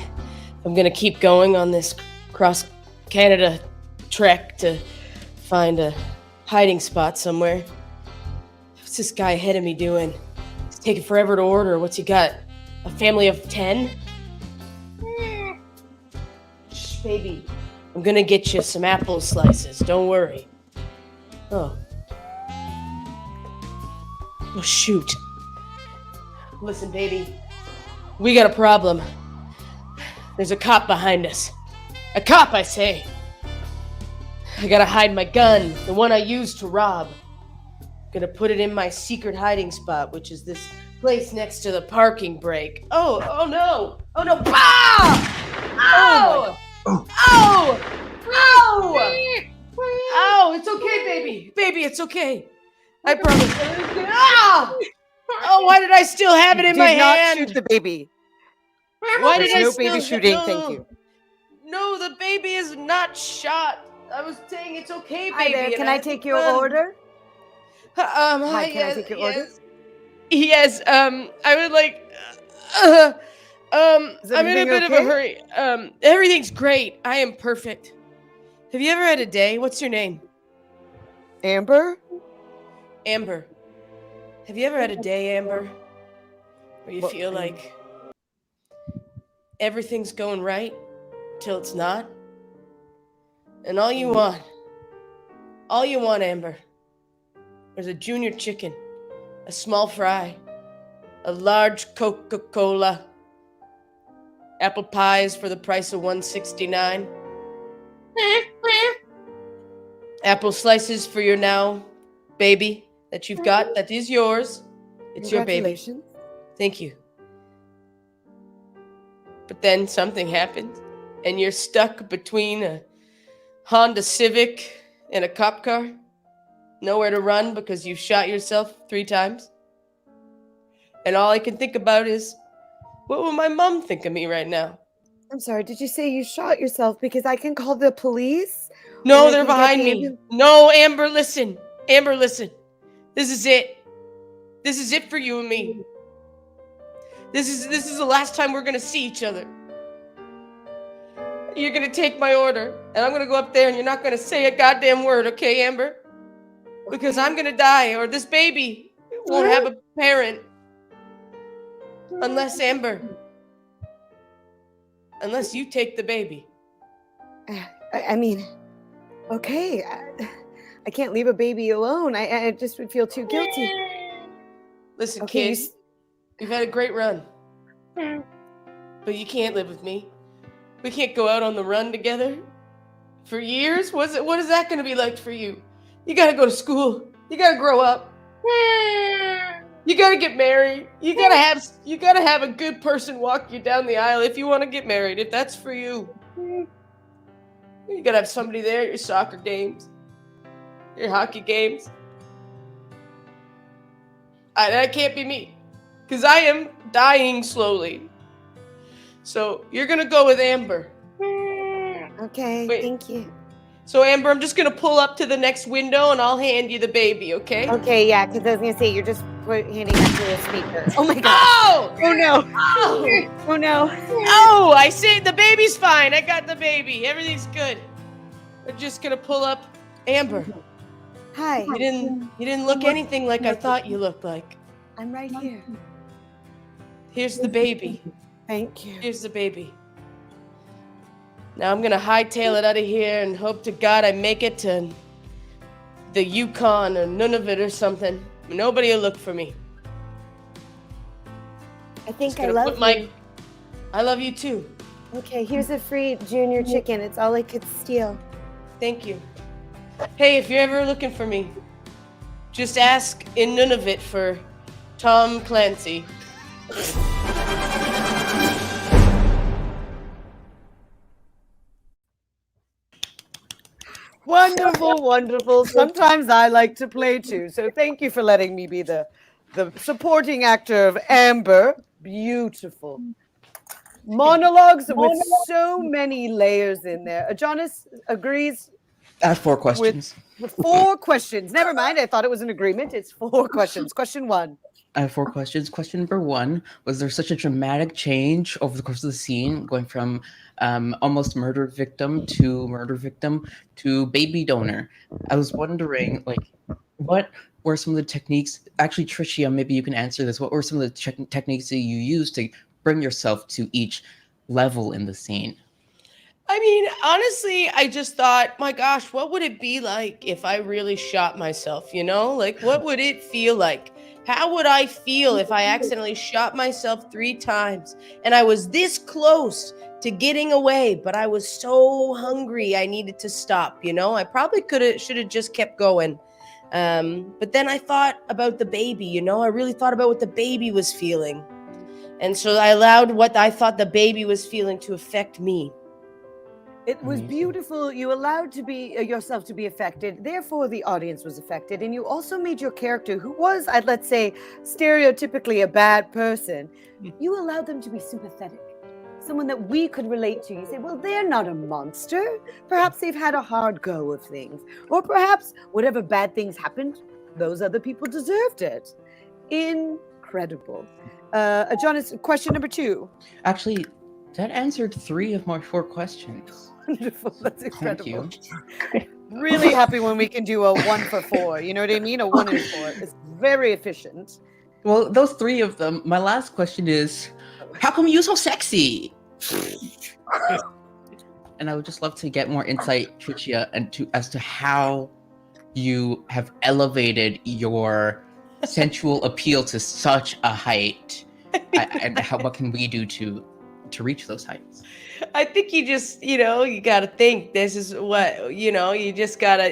I'm gonna keep going on this cross Canada trek to find a hiding spot somewhere. What's this guy ahead of me doing? It's taking forever to order. What's he got? A family of 10? Shh, baby. I'm gonna get you some apple slices. Don't worry. Oh. Oh, shoot. Listen, baby. We got a problem. There's a cop behind us. A cop, I say. I gotta hide my gun, the one I used to rob. Gonna put it in my secret hiding spot, which is this place next to the parking brake. Oh no! Oh no! Ah! Ow! Oh. Ow! Ow! Ow! It's okay, baby. Baby, it's okay. I promise. Ah! Oh, why did I still have it in Did my not hand? shoot the baby. Why There's did I no still baby ha- shooting, no. thank you. No, the baby is not shot. I was saying it's okay, baby. Hi there, and can I take your order? Hi, can I take your order? Yes, I would like. Is I'm in a everything bit of a okay? hurry. Everything's great. I am perfect. Have you ever had a day? What's your name? Amber? Amber. Have you ever had a day, Amber, where you What- feel like everything's going right till it's not? And all you want, Amber, is a junior chicken, a small fry, a large Coca-Cola, apple pies for the price of $1.69, apple slices for your now baby that you've got, that is yours. It's your baby. Congratulations. Thank you. But then something happened, and you're stuck between a Honda Civic and a cop car. Nowhere to run because you shot yourself 3 times. And all I can think about is, what will my mom think of me right now? I'm sorry, did you say you shot yourself? Because I can call the police? No, Or I they're can get behind the me. ambulance. No, Amber, listen. Amber, listen. This is it. This is it for you and me. This is the last time we're gonna see each other. You're gonna take my order, and I'm gonna go up there, and you're not gonna say a goddamn word, okay, Amber? Because I'm gonna die, or this baby won't have a parent. Unless, Amber. Unless you take the baby. I mean, okay. I can't leave a baby alone. I just would feel too guilty. Listen, Okay, kid, you've had a great run. But you can't live with me. We can't go out on the run together for years. What is that going to be like for you? You gotta go to school. You gotta grow up. You gotta get married. You gotta have a good person walk you down the aisle if you want to get married. If that's for you, you gotta have somebody there at your soccer games, your hockey games. That can't be me, because I am dying slowly. So you're gonna go with Amber. Okay, Wait. thank you. So Amber, I'm just gonna pull up to the next window and I'll hand you the baby, okay? Okay, yeah, because I was gonna say you're just handing it to a speaker. Oh my god! Oh! Oh no! Oh! Oh no! Oh! I say the baby's fine. I got the baby. Everything's good. We're just gonna pull up. Amber, Hi, you didn't look anything like I thought you looked like. I'm right here. Here's the baby. Thank you. Here's the baby. Now I'm gonna hightail it out of here and hope to God I make it to the Yukon or Nunavut or something. Nobody will look for me. I think Just I gonna love put you. I love you too. Okay, here's a free junior chicken. It's all I could steal. Thank you. Hey, if you're ever looking for me, just ask in Nunavut for Tom Clancy. Wonderful, wonderful. Sometimes I like to play too. So thank you for letting me be the supporting actor of Amber. Beautiful. Monologues with so many layers in there. Jonas agrees I have 4 questions. with 4 questions. Never mind. I thought it was an agreement. It's 4 questions. Question 1. I have 4 questions. Question number 1, was there such a dramatic change over the course of the scene, going from almost murder victim to baby donor? I was wondering, like, what were some of the techniques? Actually, Tricia, maybe you can answer this. What were some of the techniques that you used to bring yourself to each level in the scene? I mean, honestly, I just thought, my gosh, what would it be like if I really shot myself, you know? Like, what would it feel like? How would I feel if I accidentally shot myself 3 times and I was this close to getting away, but I was so hungry I needed to stop, you know? I probably should have just kept going. But then I thought about the baby, you know? I really thought about what the baby was feeling. And so I allowed what I thought the baby was feeling to affect me. It was beautiful. You allowed to be yourself to be affected. Therefore, the audience was affected. And you also made your character, who was, let's say, stereotypically a bad person, you allowed them to be sympathetic. Someone that we could relate to. You say, well, they're not a monster. Perhaps they've had a hard go of things. Or perhaps whatever bad things happened, those other people deserved it. Incredible. Jonas, question number 2. Actually, that answered 3 of my 4 questions. Wonderful. That's incredible. Thank you. Really happy when we can do a 1 for 4. You know what I mean? A 1 and 4. It's very efficient. Well, those 3 of them. My last question is, how come you're so sexy? And I would just love to get more insight, Tricia, as to how you have elevated your sensual appeal to such a height, and what can we do to reach those heights? I think you just, you gotta think this is what, you just gotta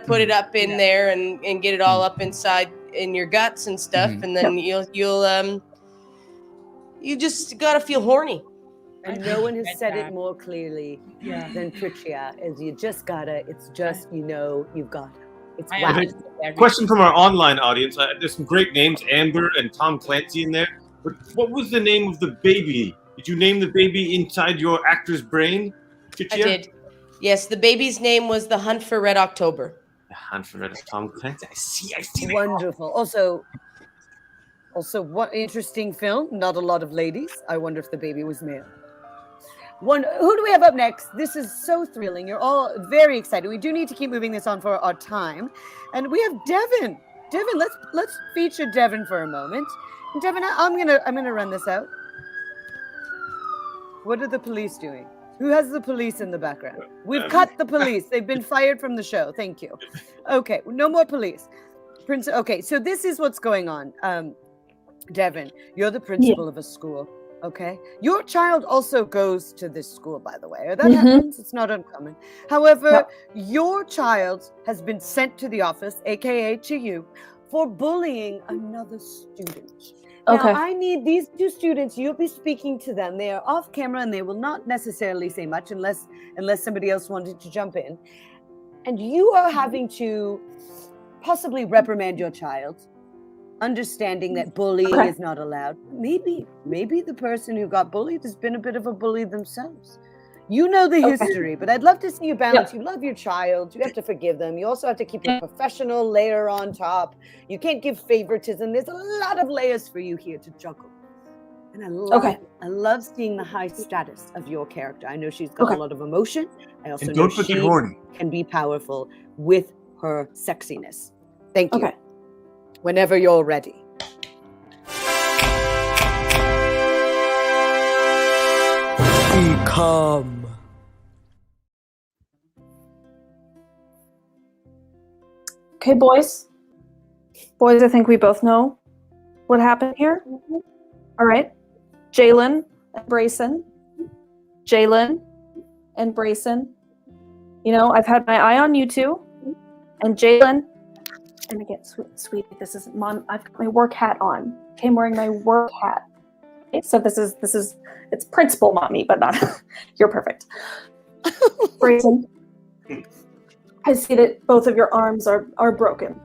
put it up in there and get it all up inside in your guts and stuff. And then you just gotta feel horny. And no one has said it more clearly than Tricia, is you just gotta, it's just, you've got it. It's wow. Question from our online audience. There's some great names, Amber and Tom Clancy in there. But what was the name of the baby? Did you name the baby inside your actor's brain, Tricia? I did. Yes, the baby's name was The Hunt for Red October. The Hunt for Red Tom Clancy. I see. Wonderful. Also, what interesting film. Not a lot of ladies. I wonder if the baby was male. Who do we have up next? This is so thrilling. You're all very excited. We do need to keep moving this on for our time. And we have Devin. Devin, let's feature Devin for a moment. And Devin, I'm gonna run this out. What are the police doing? Who has the police in the background? We've cut the police. They've been fired from the show. Thank you. Okay, no more police. Okay, so this is what's going on. Devin, you're the principal of a school. Okay. Your child also goes to this school, by the way. That happens. It's not uncommon. However, your child has been sent to the office, aka to you, for bullying another student. Now, Okay. I need these two students, you'll be speaking to them. They are off camera and they will not necessarily say much unless somebody else wanted to jump in. And you are having to possibly reprimand your child, understanding that bullying is not allowed. Maybe the person who got bullied has been a bit of a bully themselves. You know the history, but I'd love to see you balance. You love your child. You have to forgive them. You also have to keep your professional layer on top. You can't give favoritism. There's a lot of layers for you here to juggle. And I love seeing the high status of your character. I know she's got a lot of emotion. I also know she can be powerful with her sexiness. Thank you. Whenever you're ready. Become. Okay, boys. Boys, I think we both know what happened here. All right. Jalen and Brayson. Jalen and Brayson. You know, I've had my eye on you two. And Jalen. And again, sweetie, this is Mom. I've got my work hat on. Okay, I'm wearing my work hat. Okay, so this is it's principal mommy, but not you're perfect. Brayson, I see that both of your arms are broken.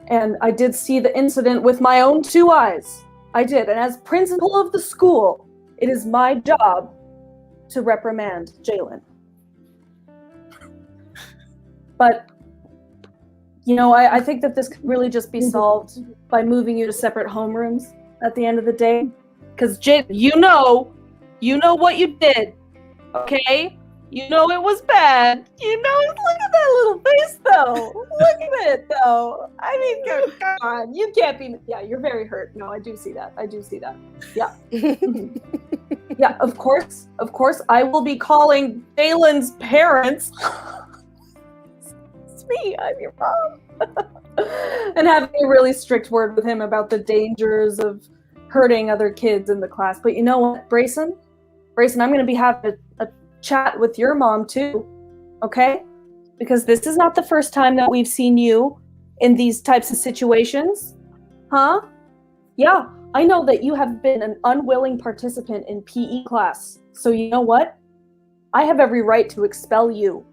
And I did see the incident with my own two eyes. I did. And as principal of the school, it is my job to reprimand Jalen. But you know, I think that this could really just be solved by moving you to separate homerooms at the end of the day. Because, you know what you did, okay? You know it was bad. You know, look at that little face, though. Look at it, though. I mean, come on. You can't be, you're very hurt. No, I do see that. Yeah. Yeah, of course, I will be calling Jalen's parents. Me, I'm your mom. And having a really strict word with him about the dangers of hurting other kids in the class. But you know what, Brayson, I'm going to be having a chat with your mom too, okay? Because this is not the first time that we've seen you in these types of situations. Huh? Yeah, I know that you have been an unwilling participant in PE class. So you know what? I have every right to expel you.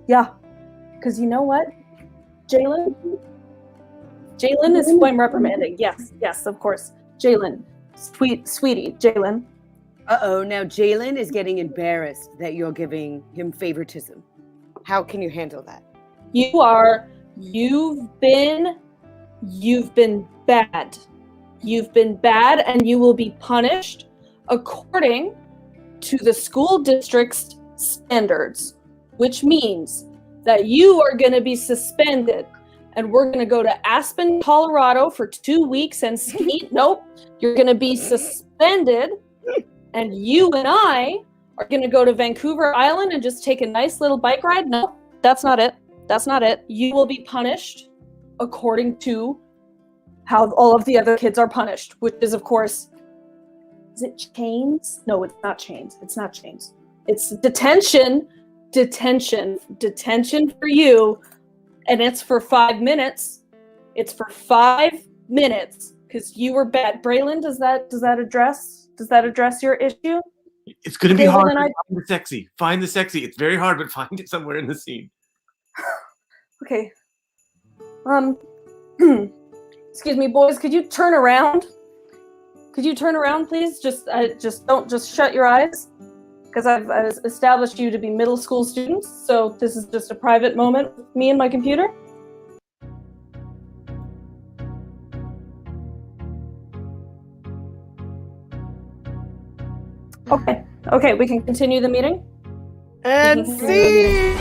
Yeah. Because you know what, Jalen is who I'm reprimanding. Yes, of course. Jalen, sweetie, Jalen. Uh-oh, now Jalen is getting embarrassed that you're giving him favoritism. How can you handle that? You've been bad. You've been bad and you will be punished according to the school district's standards, which means that you are going to be suspended and we're going to go to Aspen, Colorado for 2 weeks and ski. Nope. You're going to be suspended and you and I are going to go to Vancouver Island and just take a nice little bike ride. No, that's not it. You will be punished according to how all of the other kids are punished, which is, of course, is it chains? No, it's not chains. It's detention for you, and it's for 5 minutes. Because you were bad. Braylon, does that address your issue? It's going to be hard to find the sexy. Find the sexy. It's very hard, but find it somewhere in the scene. Okay. Excuse me, boys. Could you turn around? Please? Just shut your eyes. Because I've established you to be middle school students, so this is just a private moment with me and my computer. Okay, we can continue the meeting. And see.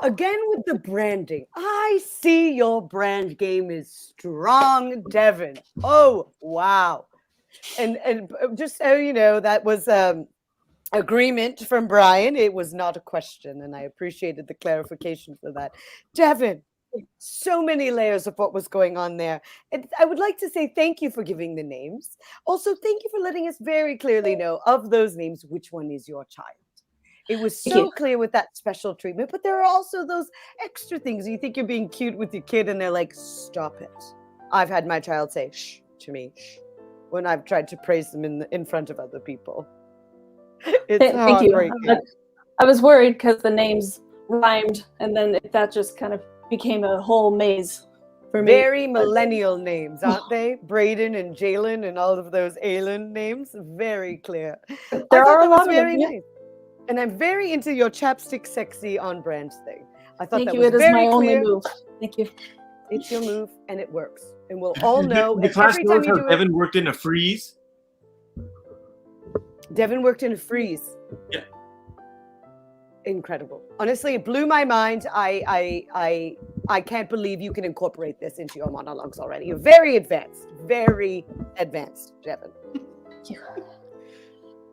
Again with the branding. I see your brand game is strong, Devin. Oh, wow. And just so you know, that was agreement from Brian. It was not a question, and I appreciated the clarification for that. Devin, so many layers of what was going on there. And I would like to say thank you for giving the names. Also, thank you for letting us very clearly know of those names which one is your child. It was Thank so you. clear with that special treatment, but there are also those extra things. You think you're being cute with your kid, and they're like, "Stop it." I've had my child say "shh" to me when I've tried to praise them in front of other people. It's Thank you. heartbreaking. I was worried because the names rhymed, and then that just kind of became a whole maze for me. Very millennial names, aren't they? Braden and Jalen and all of those Aylin names. Very clear. There I thought are a that was lot of them, very yeah. nice. And I'm very into your chapstick sexy on brand thing. I thought Thank that you. was It is very my only clear. move. Thank you. It's your move and it works. And we'll all know. The And class every knows time you how do it, Devin worked in a freeze. Devin worked in a freeze. Yeah. Incredible. Honestly, it blew my mind. I can't believe you can incorporate this into your monologues already. You're very advanced, Devin. Thank you.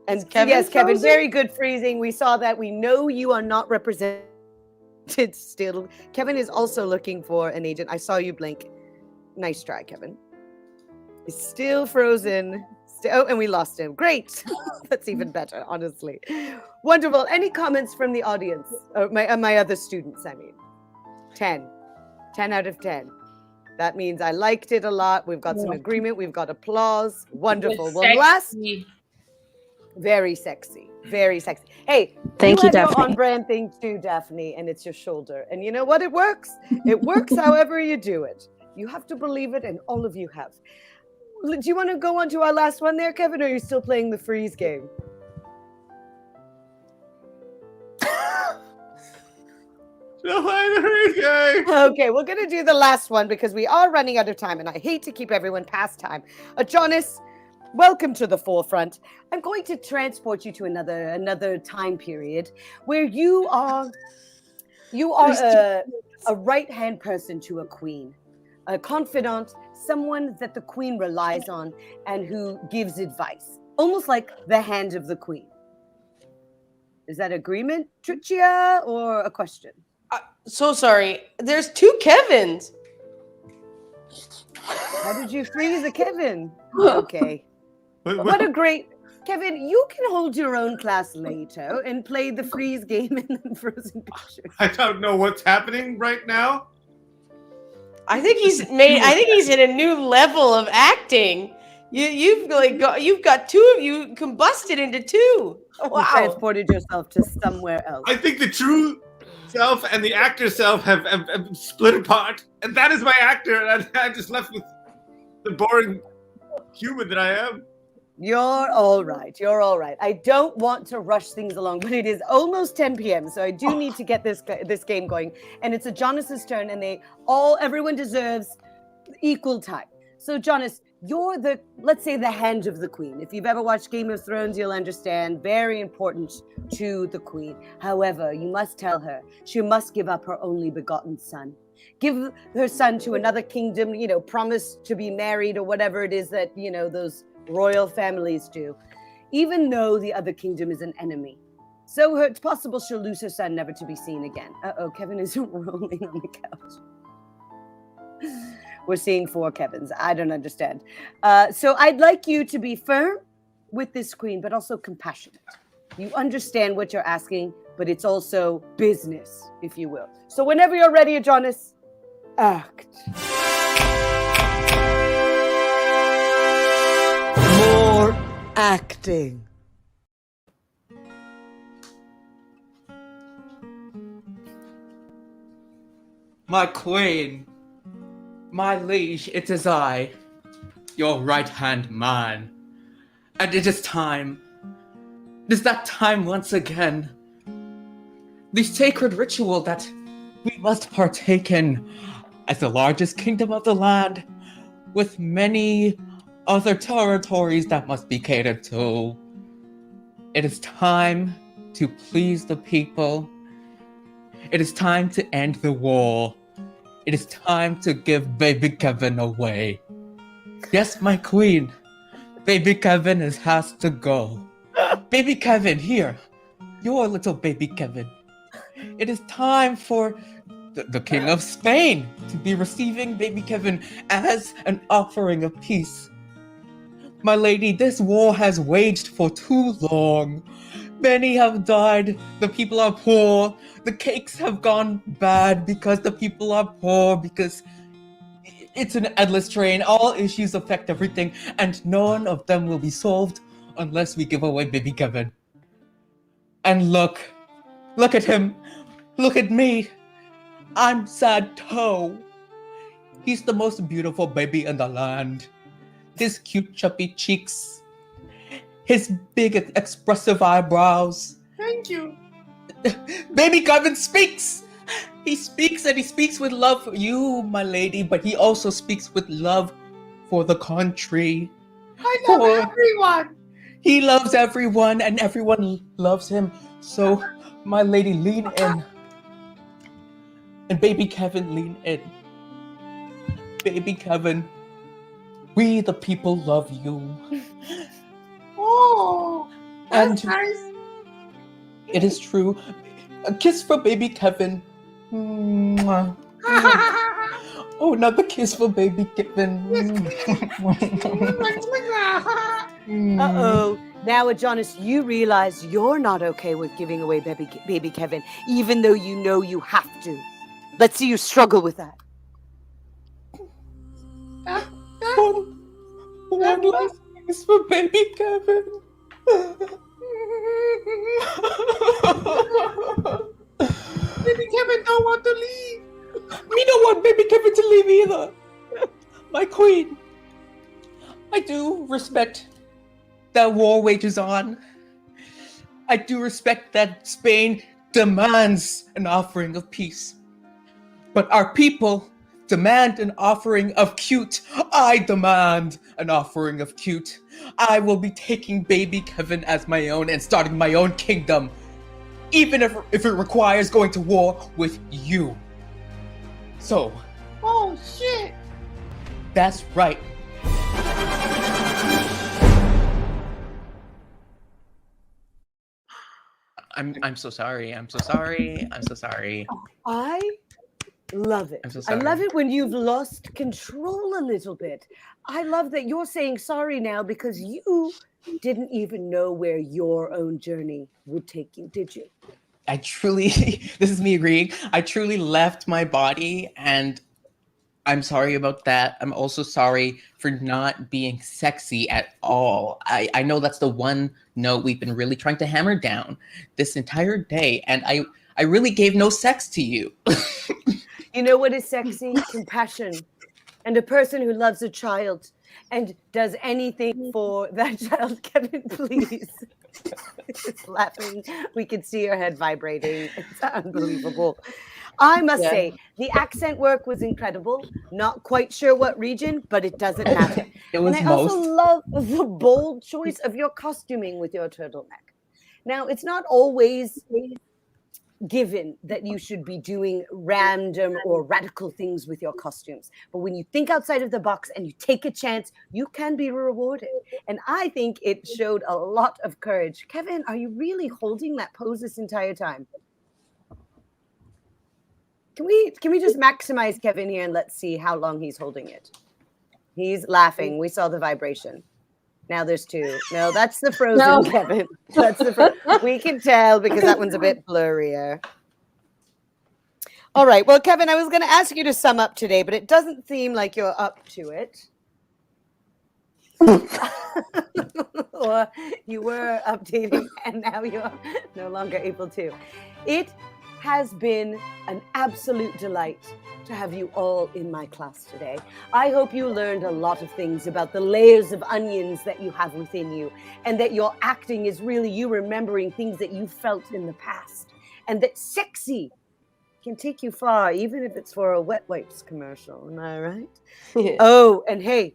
And Kevin yes, Kevin, frozen? very good freezing. We saw that. We know you are not represented still. Kevin is also looking for an agent. I saw you blink. Nice try, Kevin. He's still frozen. Oh, and we lost him. Great. That's even better, honestly. Wonderful. Any comments from the audience? Or my other students, I mean. 10. 10 out of 10. That means I liked it a lot. We've got some agreement. We've got applause. Wonderful. Well, last... Sexy. Very sexy. Very sexy. Hey, Thank you, have your Daphne. on-brand thing too, Daphne, and it's your shoulder. And you know what? It works. It works however you do it. You have to believe it, and all of you have. Do you want to go on to our last one there, Kevin, or are you still playing the freeze game? Okay, we're going to do the last one because we are running out of time, and I hate to keep everyone past time. Jonas, welcome to the forefront. I'm going to transport you to another time period where you are a right-hand person to a queen, a confidant, someone that the queen relies on and who gives advice, almost like the hand of the queen. Is that agreement, Tricia, or a question? So sorry. There's two Kevins. How did you freeze a Kevin? Okay. What a great... Kevin, you can hold your own class later and play the freeze game in the frozen picture. I don't know what's happening right now. I think he's in a new level of acting. You've got two of you combusted into two. You Wow. transported yourself to somewhere else. I think the true self and the actor self have split apart, and that is my actor, and I'm just left with the boring human that I am. You're all right. You're all right. I don't want to rush things along, but it is almost 10 p.m., so I do need to get this game going. And it's a Jonas's turn, and everyone deserves equal time. So, Jonas, you're let's say the hand of the queen. If you've ever watched Game of Thrones, you'll understand. Very important to the queen. However, you must tell her she must give up her only begotten son. Give her son to another kingdom, promise to be married or whatever it is that, those royal families do, even though the other kingdom is an enemy. So it's possible she'll lose her son, never to be seen again. Kevin is rolling on the couch. We're seeing 4 Kevins. I don't understand. So I'd like you to be firm with this queen, but also compassionate. You understand what you're asking, but it's also business, if you will. So whenever you're ready, Jonas, act. More acting. My queen, my liege, it is I, your right-hand man. And it is time. It is that time once again. The sacred ritual that we must partake in as the largest kingdom of the land, with many other territories that must be catered to. It is time to please the people. It is time to end the war. It is time to give baby Kevin away. Yes, my queen. Baby Kevin has to go. Baby Kevin, here. Your little baby Kevin. It is time for the King of Spain to be receiving baby Kevin as an offering of peace. My lady, this war has waged for too long. Many have died, the people are poor, the cakes have gone bad because the people are poor, because it's an endless train, all issues affect everything, and none of them will be solved unless we give away baby Kevin. And look at him, look at me, I'm Sad Toe. He's the most beautiful baby in the land. His cute chubby cheeks, his big expressive eyebrows. Thank you. Baby Kevin speaks! He speaks, and he speaks with love for you, my lady, but he also speaks with love for the country. I love everyone. He loves everyone, and everyone loves him. So, my lady, lean in. And baby Kevin, lean in. Baby Kevin, we the people love you. Oh, that's And nice. it is true. A kiss for baby Kevin. Mwah. Oh, another kiss for baby Kevin. Uh-oh. Now, Adonis, you realize you're not okay with giving away baby Kevin, even though you know you have to. Let's see you struggle with that. One last kiss for baby Kevin. Baby Kevin don't want to leave. We don't want baby Kevin to leave either. My queen, I do respect that war wages on. I do respect that Spain demands an offering of peace. But our people demand an offering of cute. I demand an offering of cute. I will be taking baby Kevin as my own and starting my own kingdom, even if it requires going to war with you. So, Oh shit. that's right. I'm so sorry. I'm so sorry. I'm so sorry. I love it. I'm so I love sorry. it when you've lost control a little bit. I love that you're saying sorry now because you didn't even know where your own journey would take you, did you? I truly, this is me agreeing. I truly left my body, and I'm sorry about that. I'm also sorry for not being sexy at all. I know that's the one note we've been really trying to hammer down this entire day, and I really gave no sex to you. You know what is sexy? Compassion. And a person who loves a child and does anything for that child. Kevin, please. It's laughing. We can see your head vibrating. It's unbelievable. I must say, the accent work was incredible. Not quite sure what region, but it doesn't matter. It was And I also most. love the bold choice of your costuming with your turtleneck. Now, it's not always given that you should be doing random or radical things with your costumes. But when you think outside of the box and you take a chance, you can be rewarded. And I think it showed a lot of courage. Kevin, are you really holding that pose this entire time? Can we just maximize Kevin here and let's see how long he's holding it? He's laughing. We saw the vibration. Now there's two. No, that's the frozen No. Kevin. That's the we can tell because that one's a bit blurrier. All right. Well, Kevin, I was going to ask you to sum up today, but it doesn't seem like you're up to it. Or you were updating and now you're no longer able to. It has been an absolute delight to have you all in my class today. I hope you learned a lot of things about the layers of onions that you have within you, and that your acting is really you remembering things that you felt in the past, and that sexy can take you far, even if it's for a wet wipes commercial. Am I right? Yeah. Oh, and hey,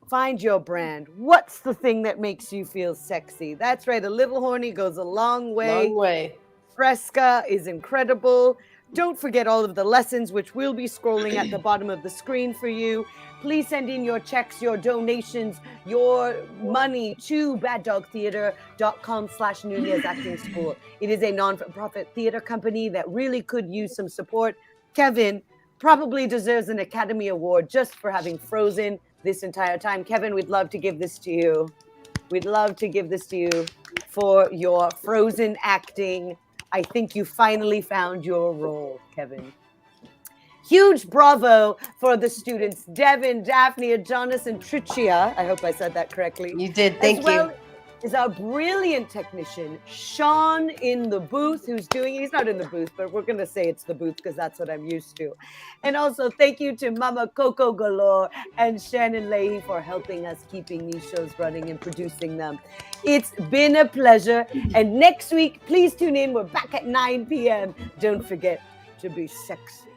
find your brand. What's the thing that makes you feel sexy? That's right. A little horny goes a long way. Long way. Fresca is incredible. Don't forget all of the lessons, which will be scrolling at the bottom of the screen for you. Please send in your checks, your donations, your money to baddogtheater.com/Nuñez Acting School. It is a non-profit theater company that really could use some support. Kevin probably deserves an Academy Award just for having frozen this entire time. Kevin, we'd love to give this to you. We'd love to give this to you for your frozen acting. I think you finally found your role, Kevin. Huge bravo for the students, Devin, Daphne, Adonis, and Tricia. I hope I said that correctly. You did. Thank you. Is our brilliant technician, Sean, in the booth, he's not in the booth, but we're going to say it's the booth because that's what I'm used to. And also thank you to Mama Coco Galore and Shannon Leahy for helping us keeping these shows running and producing them. It's been a pleasure. And next week, please tune in. We're back at 9 p.m. Don't forget to be sexy.